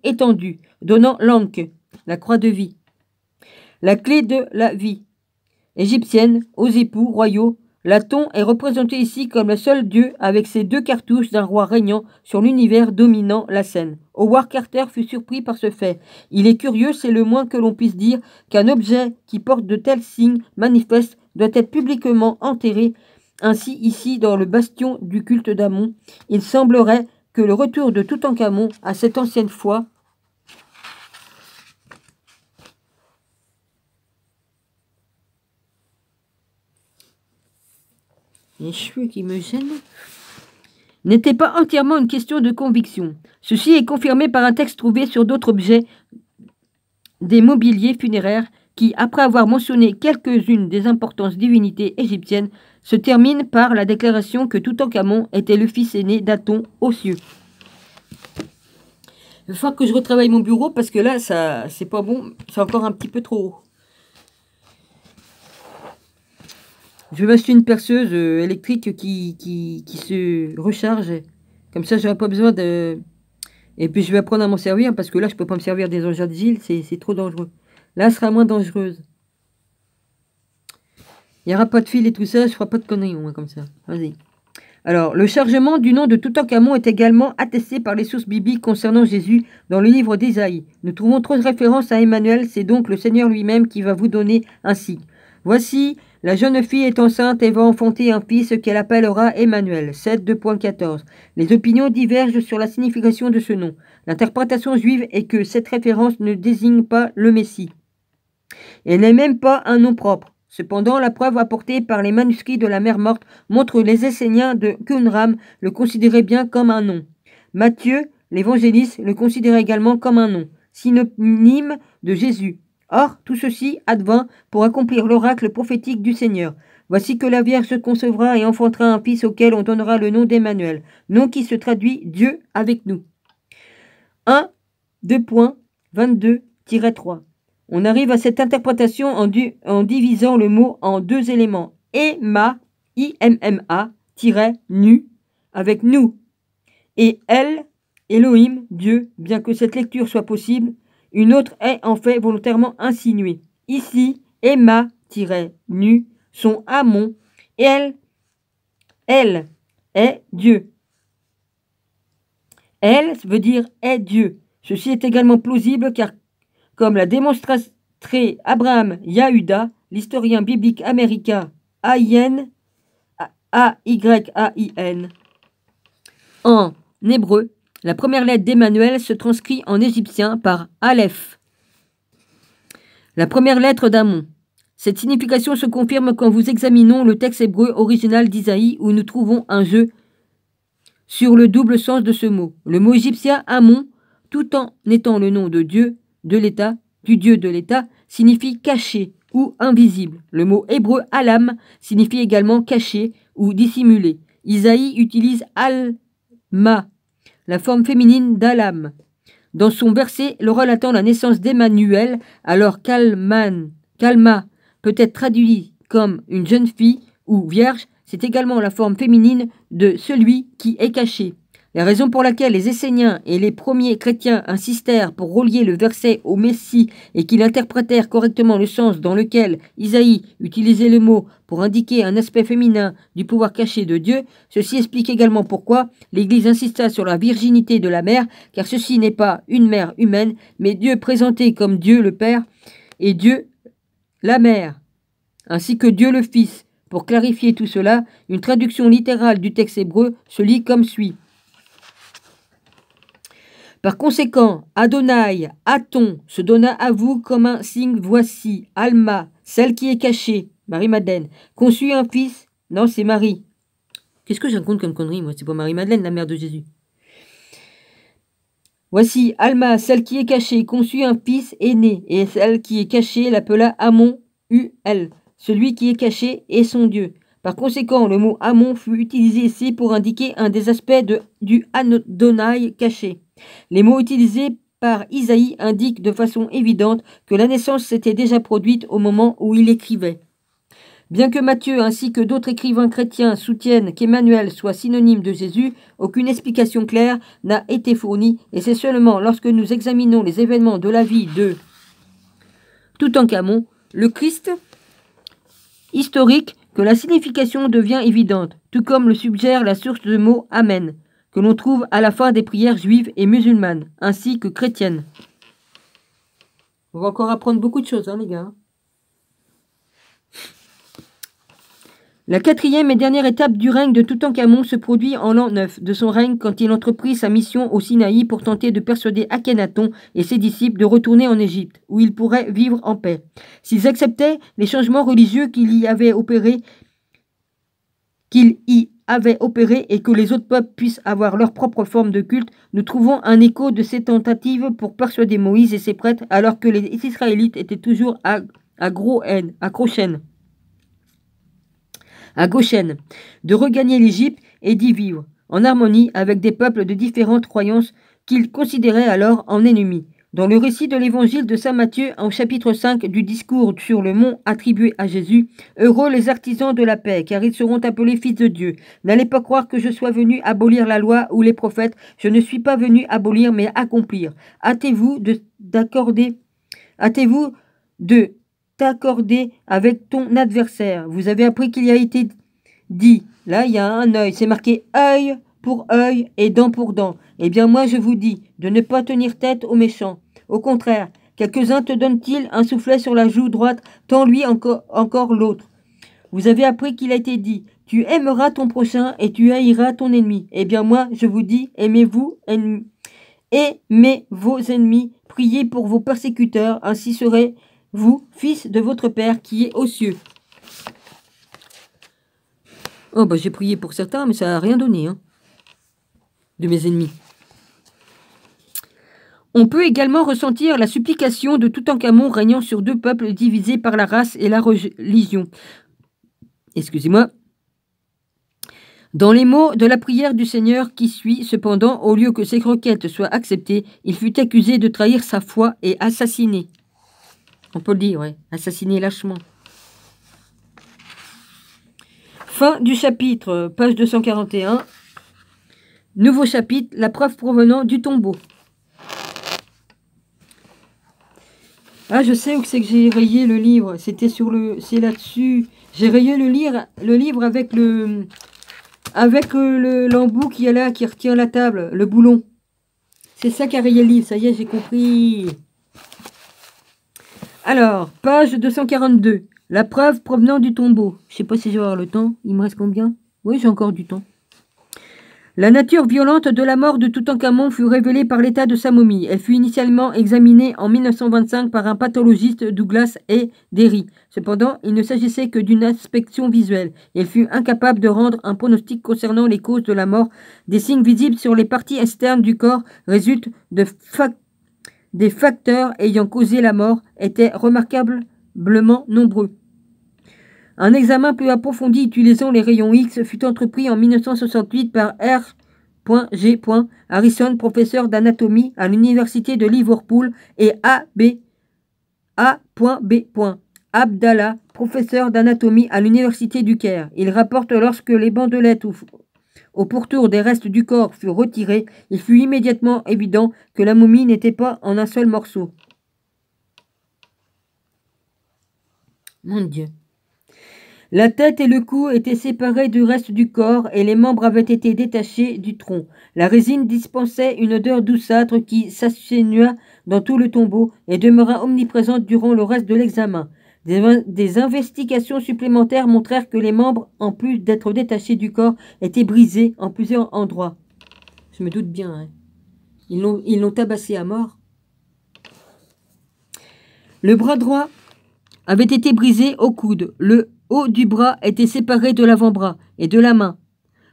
étendus, donnant l'Ankh, la croix de vie, la clé de la vie égyptienne aux époux royaux. L'Aton est représenté ici comme le seul dieu avec ses 2 cartouches d'un roi régnant sur l'univers dominant la scène. Howard Carter fut surpris par ce fait. Il est curieux, c'est le moins que l'on puisse dire, qu'un objet qui porte de tels signes manifestes doit être publiquement enterré. Ainsi, ici, dans le bastion du culte d'Amon, il semblerait que le retour de Toutankhamon à cette ancienne foi les cheveux qui me gênent n'était pas entièrement une question de conviction. Ceci est confirmé par un texte trouvé sur d'autres objets des mobiliers funéraires qui, après avoir mentionné quelques-unes des importantes divinités égyptiennes, se termine par la déclaration que Toutankhamon était le fils aîné d'Aton aux cieux. Il va falloir que je retravaille mon bureau parce que là, ça, c'est pas bon, c'est encore un petit peu trop haut. Je vais m'acheter une perceuse électrique qui se recharge. Comme ça, j'aurai pas besoin de... Et puis, je vais apprendre à m'en servir, parce que là, je peux pas me servir des engins d'agile, c'est trop dangereux. Là, elle sera moins dangereuse. Il n'y aura pas de fil et tout ça, je ferai pas de conneries, moi, comme ça. Vas-y. Alors, le chargement du nom de Toutankhamon est également attesté par les sources bibliques concernant Jésus dans le livre d'Ésaïe. Nous trouvons trop de références à Emmanuel, c'est donc le Seigneur lui-même qui va vous donner ainsi. Voici, la jeune fille est enceinte et va enfanter un fils qu'elle appellera Emmanuel. 7 2.14. Les opinions divergent sur la signification de ce nom. L'interprétation juive est que cette référence ne désigne pas le Messie. Elle n'est même pas un nom propre. Cependant, la preuve apportée par les manuscrits de la mer Morte montre que les Esséniens de Qumran le considéraient bien comme un nom. Matthieu, l'évangéliste, le considérait également comme un nom, synonyme de Jésus. Or, tout ceci advint pour accomplir l'oracle prophétique du Seigneur. Voici que la Vierge concevra et enfantera un fils auquel on donnera le nom d'Emmanuel, nom qui se traduit Dieu avec nous. 1, 2.22-3. On arrive à cette interprétation en divisant le mot en deux éléments. Emma, I-M-M-A, nu, avec nous. Et elle, Elohim, Dieu, bien que cette lecture soit possible, une autre est en fait volontairement insinuée. Ici, Emma, nu, son Amon, et elle est Dieu. Elle veut dire est Dieu. Ceci est également plausible car, comme l'a démontré Abraham Yahuda, l'historien biblique américain A-Y-A-I-N, en hébreu, la première lettre d'Emmanuel se transcrit en égyptien par Aleph, la première lettre d'Amon. Cette signification se confirme quand vous examinons le texte hébreu original d'Isaïe où nous trouvons un jeu sur le double sens de ce mot. Le mot égyptien Amon, tout en étant le nom de Dieu, de l'État, du Dieu de l'État, signifie caché ou invisible. Le mot hébreu Alam signifie également caché ou dissimulé. Isaïe utilise Alma, la forme féminine d'Alam. Dans son verset, le relatant la naissance d'Emmanuel, alors Kalma peut être traduit comme une jeune fille ou vierge, c'est également la forme féminine de celui qui est caché. La raison pour laquelle les Esséniens et les premiers chrétiens insistèrent pour relier le verset au Messie et qu'ils interprétèrent correctement le sens dans lequel Isaïe utilisait le mot pour indiquer un aspect féminin du pouvoir caché de Dieu, ceci explique également pourquoi l'Église insista sur la virginité de la mère, car ceci n'est pas une mère humaine, mais Dieu présenté comme Dieu le Père et Dieu la mère, ainsi que Dieu le Fils. Pour clarifier tout cela, une traduction littérale du texte hébreu se lit comme suit. Par conséquent, Adonai, Aton, se donna à vous comme un signe, voici, Alma, celle qui est cachée, Marie-Madeleine, conçut un fils, non c'est Marie. Qu'est-ce que je raconte comme connerie, moi, c'est pas Marie-Madeleine, la mère de Jésus. Voici, Alma, celle qui est cachée, conçut un fils aîné, et celle qui est cachée l'appela Amon, U-L, celui qui est caché est son Dieu. Par conséquent, le mot Amon fut utilisé ici pour indiquer un des aspects du Adonai caché. Les mots utilisés par Isaïe indiquent de façon évidente que la naissance s'était déjà produite au moment où il écrivait. Bien que Matthieu ainsi que d'autres écrivains chrétiens soutiennent qu'Emmanuel soit synonyme de Jésus, aucune explication claire n'a été fournie et c'est seulement lorsque nous examinons les événements de la vie de Toutankhamon, le Christ historique, que la signification devient évidente, tout comme le suggère la source de mot Amen, que l'on trouve à la fin des prières juives et musulmanes, ainsi que chrétiennes. On va encore apprendre beaucoup de choses, hein, les gars. La quatrième et dernière étape du règne de Toutankhamon se produit en l'an 9 de son règne quand il entreprit sa mission au Sinaï pour tenter de persuader Akhenaton et ses disciples de retourner en Égypte, où ils pourraient vivre en paix. S'ils acceptaient les changements religieux qu'il y avait opérés et que les autres peuples puissent avoir leur propre forme de culte, nous trouvons un écho de ces tentatives pour persuader Moïse et ses prêtres alors que les Israélites étaient toujours à Goshen, de regagner l'Égypte et d'y vivre, en harmonie avec des peuples de différentes croyances qu'ils considéraient alors en ennemis. Dans le récit de l'évangile de saint Matthieu, en chapitre 5 du discours sur le mont attribué à Jésus, « Heureux les artisans de la paix, car ils seront appelés fils de Dieu. N'allez pas croire que je sois venu abolir la loi ou les prophètes. Je ne suis pas venu abolir, mais accomplir. Hâtez-vous de t'accorder avec ton adversaire. Vous avez appris qu'il y a été dit, là il y a un œil, c'est marqué œil pour œil et dent pour dent. Eh bien moi je vous dis de ne pas tenir tête aux méchants. Au contraire, quelques-uns te donnent-ils un soufflet sur la joue droite, tends lui encore l'autre. Vous avez appris qu'il a été dit, tu aimeras ton prochain et tu haïras ton ennemi. Eh bien moi je vous dis, aimez vos ennemis, priez pour vos persécuteurs, ainsi serez-vous fils de votre Père qui est aux cieux. Oh bah j'ai prié pour certains, mais ça n'a rien donné, hein, de mes ennemis. On peut également ressentir la supplication de Toutankhamon régnant sur deux peuples divisés par la race et la religion. Excusez-moi. Dans les mots de la prière du Seigneur qui suit, cependant, au lieu que ses requêtes soient acceptées, il fut accusé de trahir sa foi et assassiné. On peut le dire, ouais, assassiné lâchement. Fin du chapitre, page 241. Nouveau chapitre, la preuve provenant du tombeau. Ah, je sais où c'est que j'ai rayé le livre. C'était sur le... C'est là-dessus. J'ai rayé le livre avec l'embout qui est là, qui retient la table, le boulon. C'est ça qui a rayé le livre. Ça y est, j'ai compris. Alors, page 242. La preuve provenant du tombeau. Je sais pas si je vais avoir le temps. Il me reste combien? Oui, j'ai encore du temps. La nature violente de la mort de Toutankhamon fut révélée par l'état de sa momie. Elle fut initialement examinée en 1925 par un pathologiste, Douglas A. Derry. Cependant, il ne s'agissait que d'une inspection visuelle. Elle fut incapable de rendre un pronostic concernant les causes de la mort. Des signes visibles sur les parties externes du corps résultent des facteurs ayant causé la mort étaient remarquablement nombreux. Un examen plus approfondi utilisant les rayons X fut entrepris en 1968 par R.G. Harrison, professeur d'anatomie à l'université de Liverpool, et A.B. Abdallah, professeur d'anatomie à l'université du Caire. Il rapporte lorsque les bandelettes au pourtour des restes du corps furent retirées, il fut immédiatement évident que la momie n'était pas en un seul morceau. Mon Dieu. La tête et le cou étaient séparés du reste du corps et les membres avaient été détachés du tronc. La résine dispensait une odeur douceâtre qui s'assénua dans tout le tombeau et demeura omniprésente durant le reste de l'examen. Des investigations supplémentaires montrèrent que les membres, en plus d'être détachés du corps, étaient brisés en plusieurs endroits. Je me doute bien, hein. Ils l'ont tabassé à mort. Le bras droit avait été brisé au coude. Le haut du bras était séparé de l'avant-bras et de la main.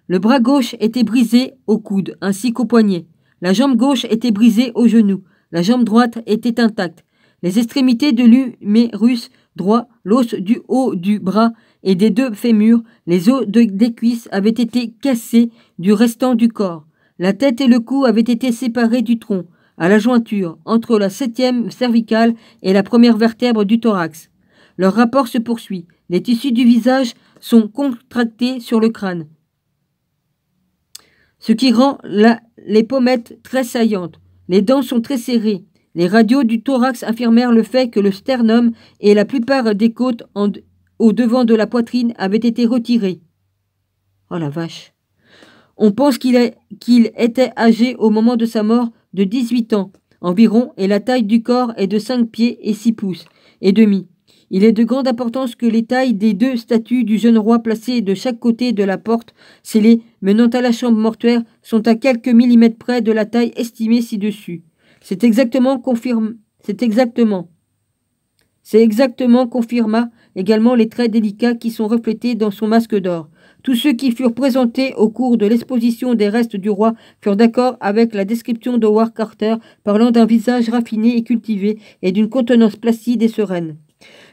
Le bras gauche était brisé au coude ainsi qu'au poignet. La jambe gauche était brisée au genou. La jambe droite était intacte. Les extrémités de l'humérus droit, l'os du haut du bras et des deux fémurs, les os des cuisses avaient été cassés du restant du corps. La tête et le cou avaient été séparés du tronc, à la jointure, entre la 7e cervicale et la première vertèbre du thorax. Leur rapport se poursuit. Les tissus du visage sont contractés sur le crâne, ce qui rend les pommettes très saillantes. Les dents sont très serrées. Les radios du thorax affirmèrent le fait que le sternum et la plupart des côtes au devant de la poitrine avaient été retirés. Oh la vache. On pense qu'il était âgé au moment de sa mort de 18 ans environ et la taille du corps est de 5 pieds et 6 pouces et demi. Il est de grande importance que les tailles des deux statues du jeune roi placées de chaque côté de la porte scellée menant à la chambre mortuaire sont à quelques millimètres près de la taille estimée ci-dessus. C'est exactement confirma également les traits délicats qui sont reflétés dans son masque d'or. Tous ceux qui furent présentés au cours de l'exposition des restes du roi furent d'accord avec la description de Howard Carter parlant d'un visage raffiné et cultivé et d'une contenance placide et sereine.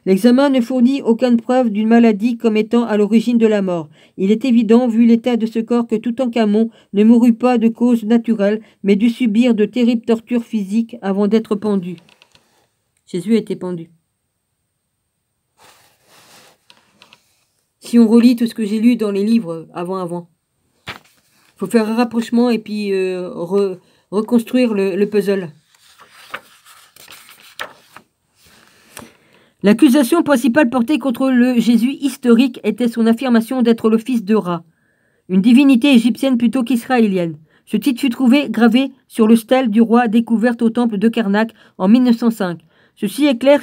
L'examen ne fournit aucune preuve d'une maladie comme étant à l'origine de la mort. Il est évident, vu l'état de ce corps, que Toutankhamon ne mourut pas de cause naturelle, mais dut subir de terribles tortures physiques avant d'être pendu. Jésus a été pendu. Si on relit tout ce que j'ai lu dans les livres avant. Il faut faire un rapprochement et puis reconstruire le puzzle. L'accusation principale portée contre le Jésus historique était son affirmation d'être le fils de Ra, une divinité égyptienne plutôt qu'israélienne. Ce titre fut trouvé gravé sur le stèle du roi découverte au temple de Karnak en 1905. Ceci éclaire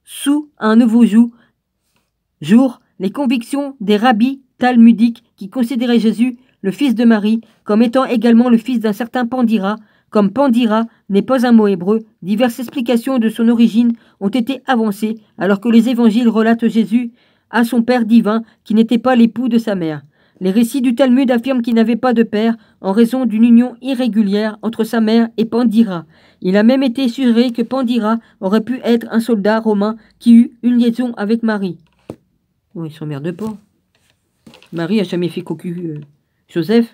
sous un nouveau jour les convictions des rabbis talmudiques qui considéraient Jésus, le fils de Marie, comme étant également le fils d'un certain Pandira. Comme Pandira n'est pas un mot hébreu, diverses explications de son origine ont été avancées, alors que les évangiles relatent Jésus à son père divin, qui n'était pas l'époux de sa mère. Les récits du Talmud affirment qu'il n'avait pas de père, en raison d'une union irrégulière entre sa mère et Pandira. Il a même été suggéré que Pandira aurait pu être un soldat romain qui eut une liaison avec Marie. Bon, il s'emmerde pas. Marie a jamais fait cocu Joseph.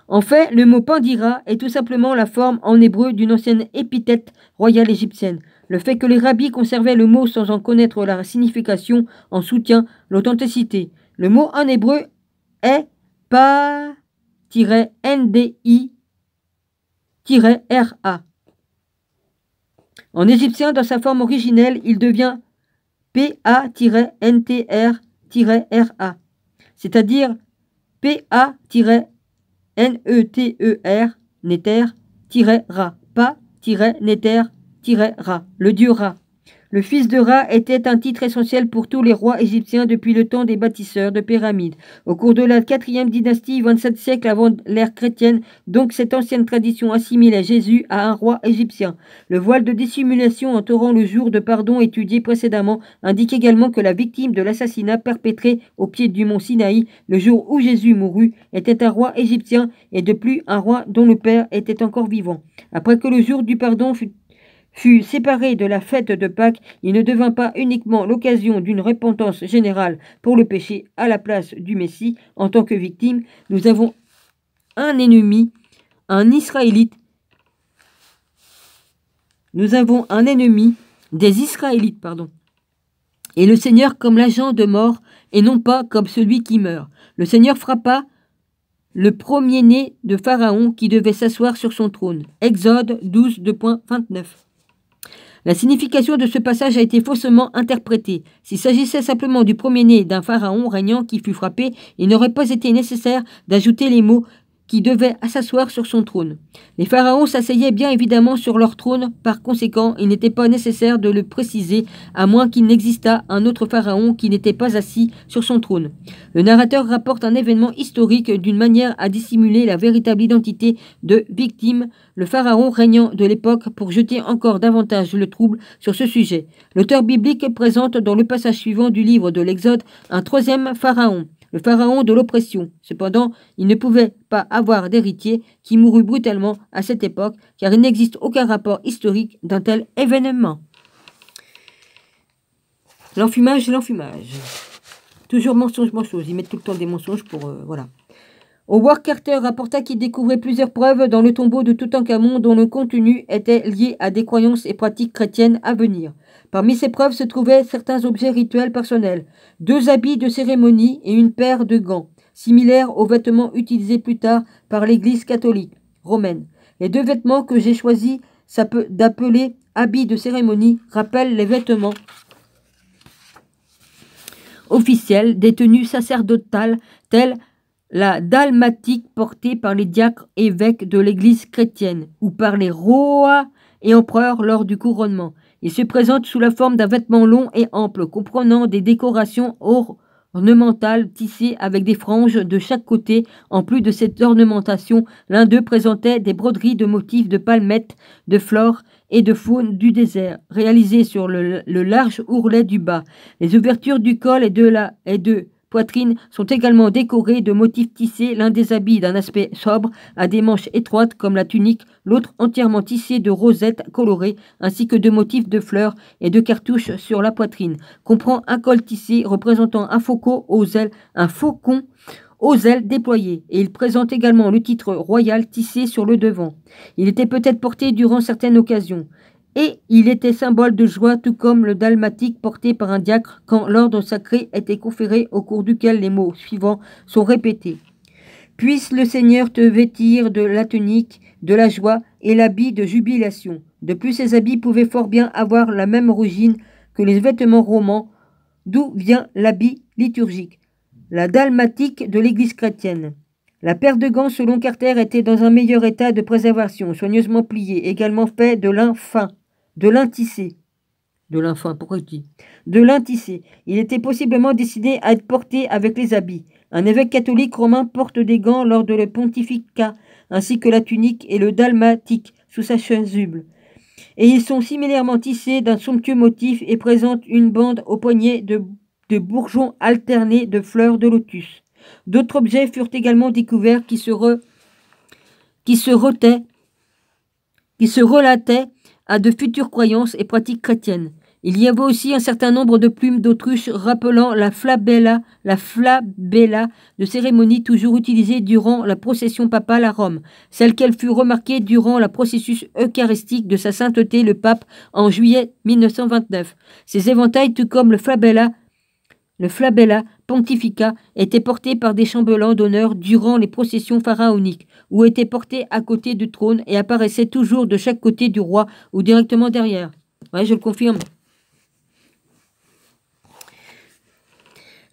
En fait, le mot Pandira est tout simplement la forme en hébreu d'une ancienne épithète royale égyptienne. Le fait que les rabbis conservaient le mot sans en connaître la signification en soutient l'authenticité. Le mot en hébreu est pa-ndi-ra. En égyptien, dans sa forme originelle, il devient pa-ntr-ra, c'est-à-dire pa-neter, neter-ra, pas-neter-ra, le dieu Ra. Le fils de Ra était un titre essentiel pour tous les rois égyptiens depuis le temps des bâtisseurs de pyramides. Au cours de la 4e dynastie, 27 siècles avant l'ère chrétienne, donc cette ancienne tradition assimilait Jésus à un roi égyptien. Le voile de dissimulation entourant le jour de pardon étudié précédemment indique également que la victime de l'assassinat perpétré au pied du mont Sinaï, le jour où Jésus mourut, était un roi égyptien et de plus un roi dont le père était encore vivant. Après que le jour du pardon fut séparé de la fête de Pâques, il ne devint pas uniquement l'occasion d'une repentance générale pour le péché à la place du Messie en tant que victime. Nous avons un ennemi, un Israélite. Nous avons un ennemi des Israélites, et le Seigneur comme l'agent de mort et non pas comme celui qui meurt. Le Seigneur frappa le premier-né de Pharaon qui devait s'asseoir sur son trône. Exode 12, 2.29. La signification de ce passage a été faussement interprétée. S'il s'agissait simplement du premier-né d'un pharaon régnant qui fut frappé, il n'aurait pas été nécessaire d'ajouter les mots qui devait s'asseoir sur son trône. Les pharaons s'asseyaient bien évidemment sur leur trône, par conséquent, il n'était pas nécessaire de le préciser, à moins qu'il n'existât un autre pharaon qui n'était pas assis sur son trône. Le narrateur rapporte un événement historique d'une manière à dissimuler la véritable identité de victime, le pharaon régnant de l'époque, pour jeter encore davantage le trouble sur ce sujet. L'auteur biblique présente dans le passage suivant du livre de l'Exode un troisième pharaon, le pharaon de l'oppression. Cependant, il ne pouvait pas avoir d'héritier qui mourut brutalement à cette époque, car il n'existe aucun rapport historique d'un tel événement. L'enfumage. Toujours mensonge. Ils mettent tout le temps des mensonges pour... voilà. Howard Carter rapporta qu'il découvrait plusieurs preuves dans le tombeau de Toutankhamon dont le contenu était lié à des croyances et pratiques chrétiennes à venir. Parmi ces preuves se trouvaient certains objets rituels personnels, 2 habits de cérémonie et une paire de gants, similaires aux vêtements utilisés plus tard par l'Église catholique romaine. Les 2 vêtements que j'ai choisi d'appeler habits de cérémonie rappellent les vêtements officiels des tenues sacerdotales telles la dalmatique portée par les diacres évêques de l'Église chrétienne ou par les rois et empereurs lors du couronnement. Il se présente sous la forme d'un vêtement long et ample, comprenant des décorations ornementales tissées avec des franges de chaque côté. En plus de cette ornementation, l'un d'eux présentait des broderies de motifs de palmettes, de flore et de faune du désert, réalisées sur le large ourlet du bas. Les ouvertures du col et de poitrine sont également décorés de motifs tissés, l'un des habits d'un aspect sobre, à des manches étroites comme la tunique, l'autre entièrement tissé de rosettes colorées, ainsi que de motifs de fleurs et de cartouches sur la poitrine. Comprend un col tissé représentant un faucon aux ailes déployées, et il présente également le titre royal tissé sur le devant. Il était peut-être porté durant certaines occasions. Et il était symbole de joie, tout comme le dalmatique porté par un diacre quand l'ordre sacré était conféré, au cours duquel les mots suivants sont répétés. Puisse le Seigneur te vêtir de la tunique, de la joie et l'habit de jubilation. De plus, ces habits pouvaient fort bien avoir la même origine que les vêtements romans, d'où vient l'habit liturgique. La dalmatique de l'Église chrétienne. La paire de gants, selon Carter, était dans un meilleur état de préservation, soigneusement pliée, également fait de lin fin. De lin tissé. De lin fin, pourquoi je dis de lin tissé. Il était possiblement destiné à être porté avec les habits. Un évêque catholique romain porte des gants lors de le pontificat, ainsi que la tunique et le dalmatique sous sa chasuble. Et ils sont similairement tissés d'un somptueux motif et présentent une bande au poignet de bourgeons alternés de fleurs de lotus. D'autres objets furent également découverts qui se relataient à de futures croyances et pratiques chrétiennes. Il y avait aussi un certain nombre de plumes d'autruche rappelant la flabella de cérémonie toujours utilisée durant la procession papale à Rome, celle qu'elle fut remarquée durant le processus eucharistique de sa sainteté le pape en juillet 1929. Ces éventails, tout comme le flabella pontifica, étaient portés par des chambellans d'honneur durant les processions pharaoniques, ou étaient portés à côté du trône et apparaissaient toujours de chaque côté du roi ou directement derrière. Ouais, je le confirme.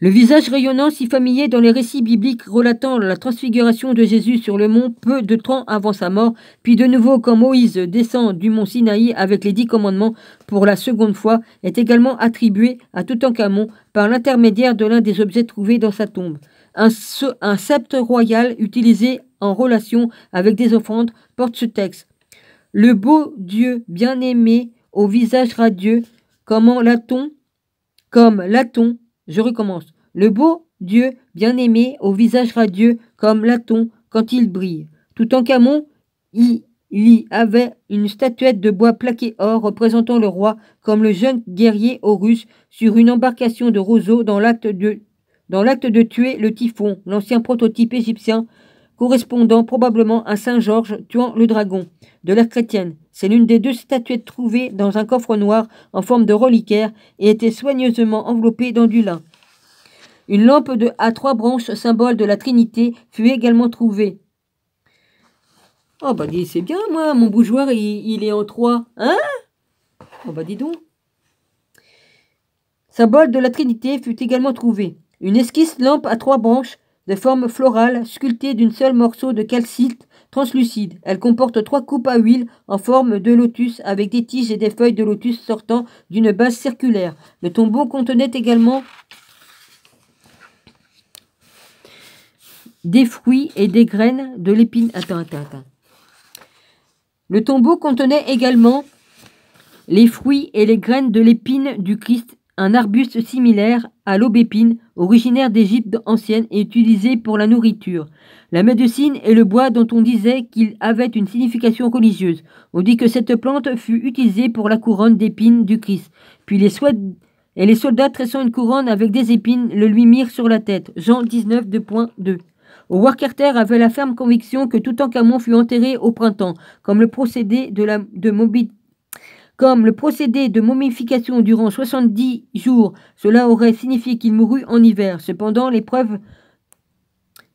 Le visage rayonnant si familier dans les récits bibliques relatant la transfiguration de Jésus sur le mont peu de temps avant sa mort, puis de nouveau quand Moïse descend du mont Sinaï avec les 10 commandements pour la seconde fois, est également attribué à Toutankhamon par l'intermédiaire de l'un des objets trouvés dans sa tombe. Un sceptre royal utilisé en relation avec des offrandes porte ce texte. Le beau Dieu bien-aimé au visage radieux, comme Laton, je recommence. Le beau Dieu bien-aimé au visage radieux comme Laton quand il brille. Toutankhamon, il y avait une statuette de bois plaqué or représentant le roi comme le jeune guerrier Horus sur une embarcation de roseaux dans l'acte de tuer le typhon, l'ancien prototype égyptien correspondant probablement à Saint Georges tuant le dragon de l'ère chrétienne. C'est l'une des 2 statuettes trouvées dans un coffre noir en forme de reliquaire et était soigneusement enveloppée dans du lin. Une lampe à 3 branches, symbole de la Trinité, fut également trouvée. Oh bah dis, c'est bien moi, mon bougeoir il est en 3. Hein? Oh bah dis donc. Symbole de la Trinité fut également trouvé. Une esquisse lampe à 3 branches de forme florale sculptée d'un seul morceau de calcite translucide. Elle comporte 3 coupes à huile en forme de lotus avec des tiges et des feuilles de lotus sortant d'une base circulaire. Le tombeau contenait également des fruits et des graines de l'épine. Attends. Le tombeau contenait également les fruits et les graines de l'épine du Christ, un arbuste similaire à l'aubépine, originaire d'Égypte ancienne et utilisé pour la nourriture. La médecine est le bois dont on disait qu'il avait une signification religieuse. On dit que cette plante fut utilisée pour la couronne d'épines du Christ. Puis les soldats tressant une couronne avec des épines le lui mirent sur la tête. Jean 19, 2.2. Howard Carter avait la ferme conviction que Toutankhamon fut enterré au printemps, comme le procédé de momification durant 70 jours, cela aurait signifié qu'il mourut en hiver. Cependant, les preuves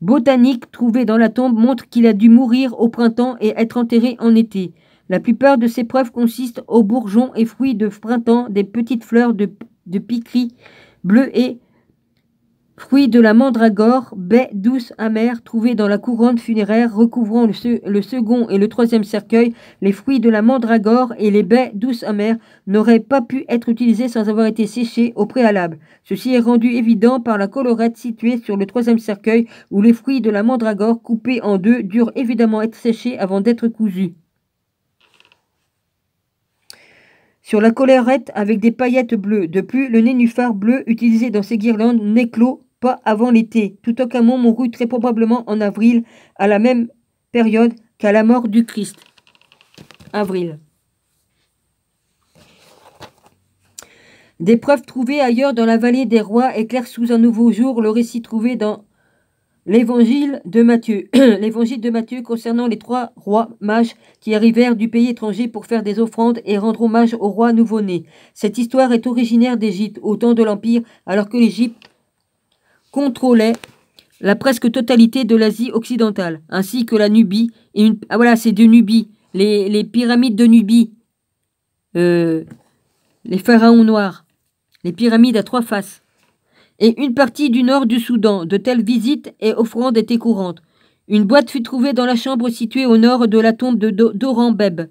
botaniques trouvées dans la tombe montrent qu'il a dû mourir au printemps et être enterré en été. La plupart de ces preuves consistent aux bourgeons et fruits de printemps, des petites fleurs de piquerie bleues et fruits de la mandragore, baie douce amère, trouvée dans la couronne funéraire recouvrant le second et le 3e cercueil. Les fruits de la mandragore et les baies douces amères n'auraient pas pu être utilisés sans avoir été séchés au préalable. Ceci est rendu évident par la collerette située sur le 3e cercueil où les fruits de la mandragore coupés en 2 durent évidemment être séchés avant d'être cousus. Sur la collerette avec des paillettes bleues. De plus, le nénuphar bleu utilisé dans ces guirlandes n'éclot pas avant l'été. Toutankhamon mourut très probablement en avril, à la même période qu'à la mort du Christ. Avril. Des preuves trouvées ailleurs dans la vallée des rois éclairent sous un nouveau jour le récit trouvé dans l'évangile de Matthieu. L'évangile de Matthieu concernant les 3 rois mages qui arrivèrent du pays étranger pour faire des offrandes et rendre hommage au roi nouveau-né. Cette histoire est originaire d'Égypte, au temps de l'Empire, alors que l'Égypte contrôlait la presque totalité de l'Asie occidentale, ainsi que la Nubie. Ah voilà, c'est de Nubie, les pyramides de Nubie, les pharaons noirs, les pyramides à 3 faces, et une partie du nord du Soudan. De telles visites et offrandes étaient courantes. Une boîte fut trouvée dans la chambre située au nord de la tombe de Dorambeb,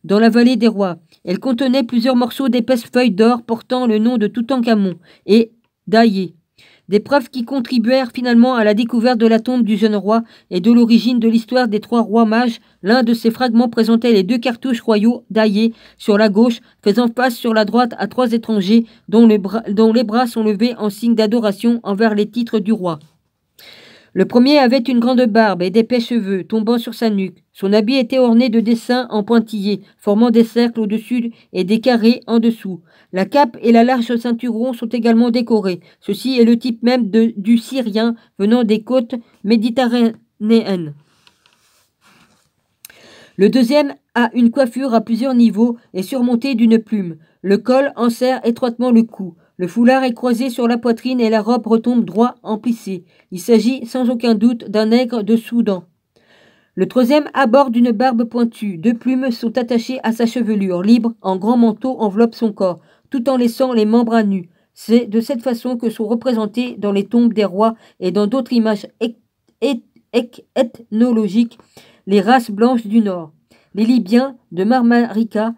dans la vallée des rois. Elle contenait plusieurs morceaux d'épaisses feuilles d'or portant le nom de Toutankhamon et d'Aïe. Des preuves qui contribuèrent finalement à la découverte de la tombe du jeune roi et de l'origine de l'histoire des 3 rois mages. L'un de ces fragments présentait les 2 cartouches royaux d'Aïe sur la gauche, faisant face sur la droite à 3 étrangers dont les bras sont levés en signe d'adoration envers les titres du roi. Le premier avait une grande barbe et d'épais cheveux tombant sur sa nuque. Son habit était orné de dessins en pointillés, formant des cercles au-dessus et des carrés en dessous. La cape et la large ceinturon sont également décorés. Ceci est le type même du Syrien venant des côtes méditerranéennes. Le deuxième a une coiffure à plusieurs niveaux et surmontée d'une plume. Le col enserre étroitement le cou. Le foulard est croisé sur la poitrine et la robe retombe droit en plissé. Il s'agit sans aucun doute d'un nègre de Soudan. Le troisième aborde une barbe pointue. 2 plumes sont attachées à sa chevelure. Libre, un grand manteau enveloppe son corps, tout en laissant les membres à nu. C'est de cette façon que sont représentées dans les tombes des rois et dans d'autres images ethnologiques les races blanches du Nord. Les Libyens de Marmarica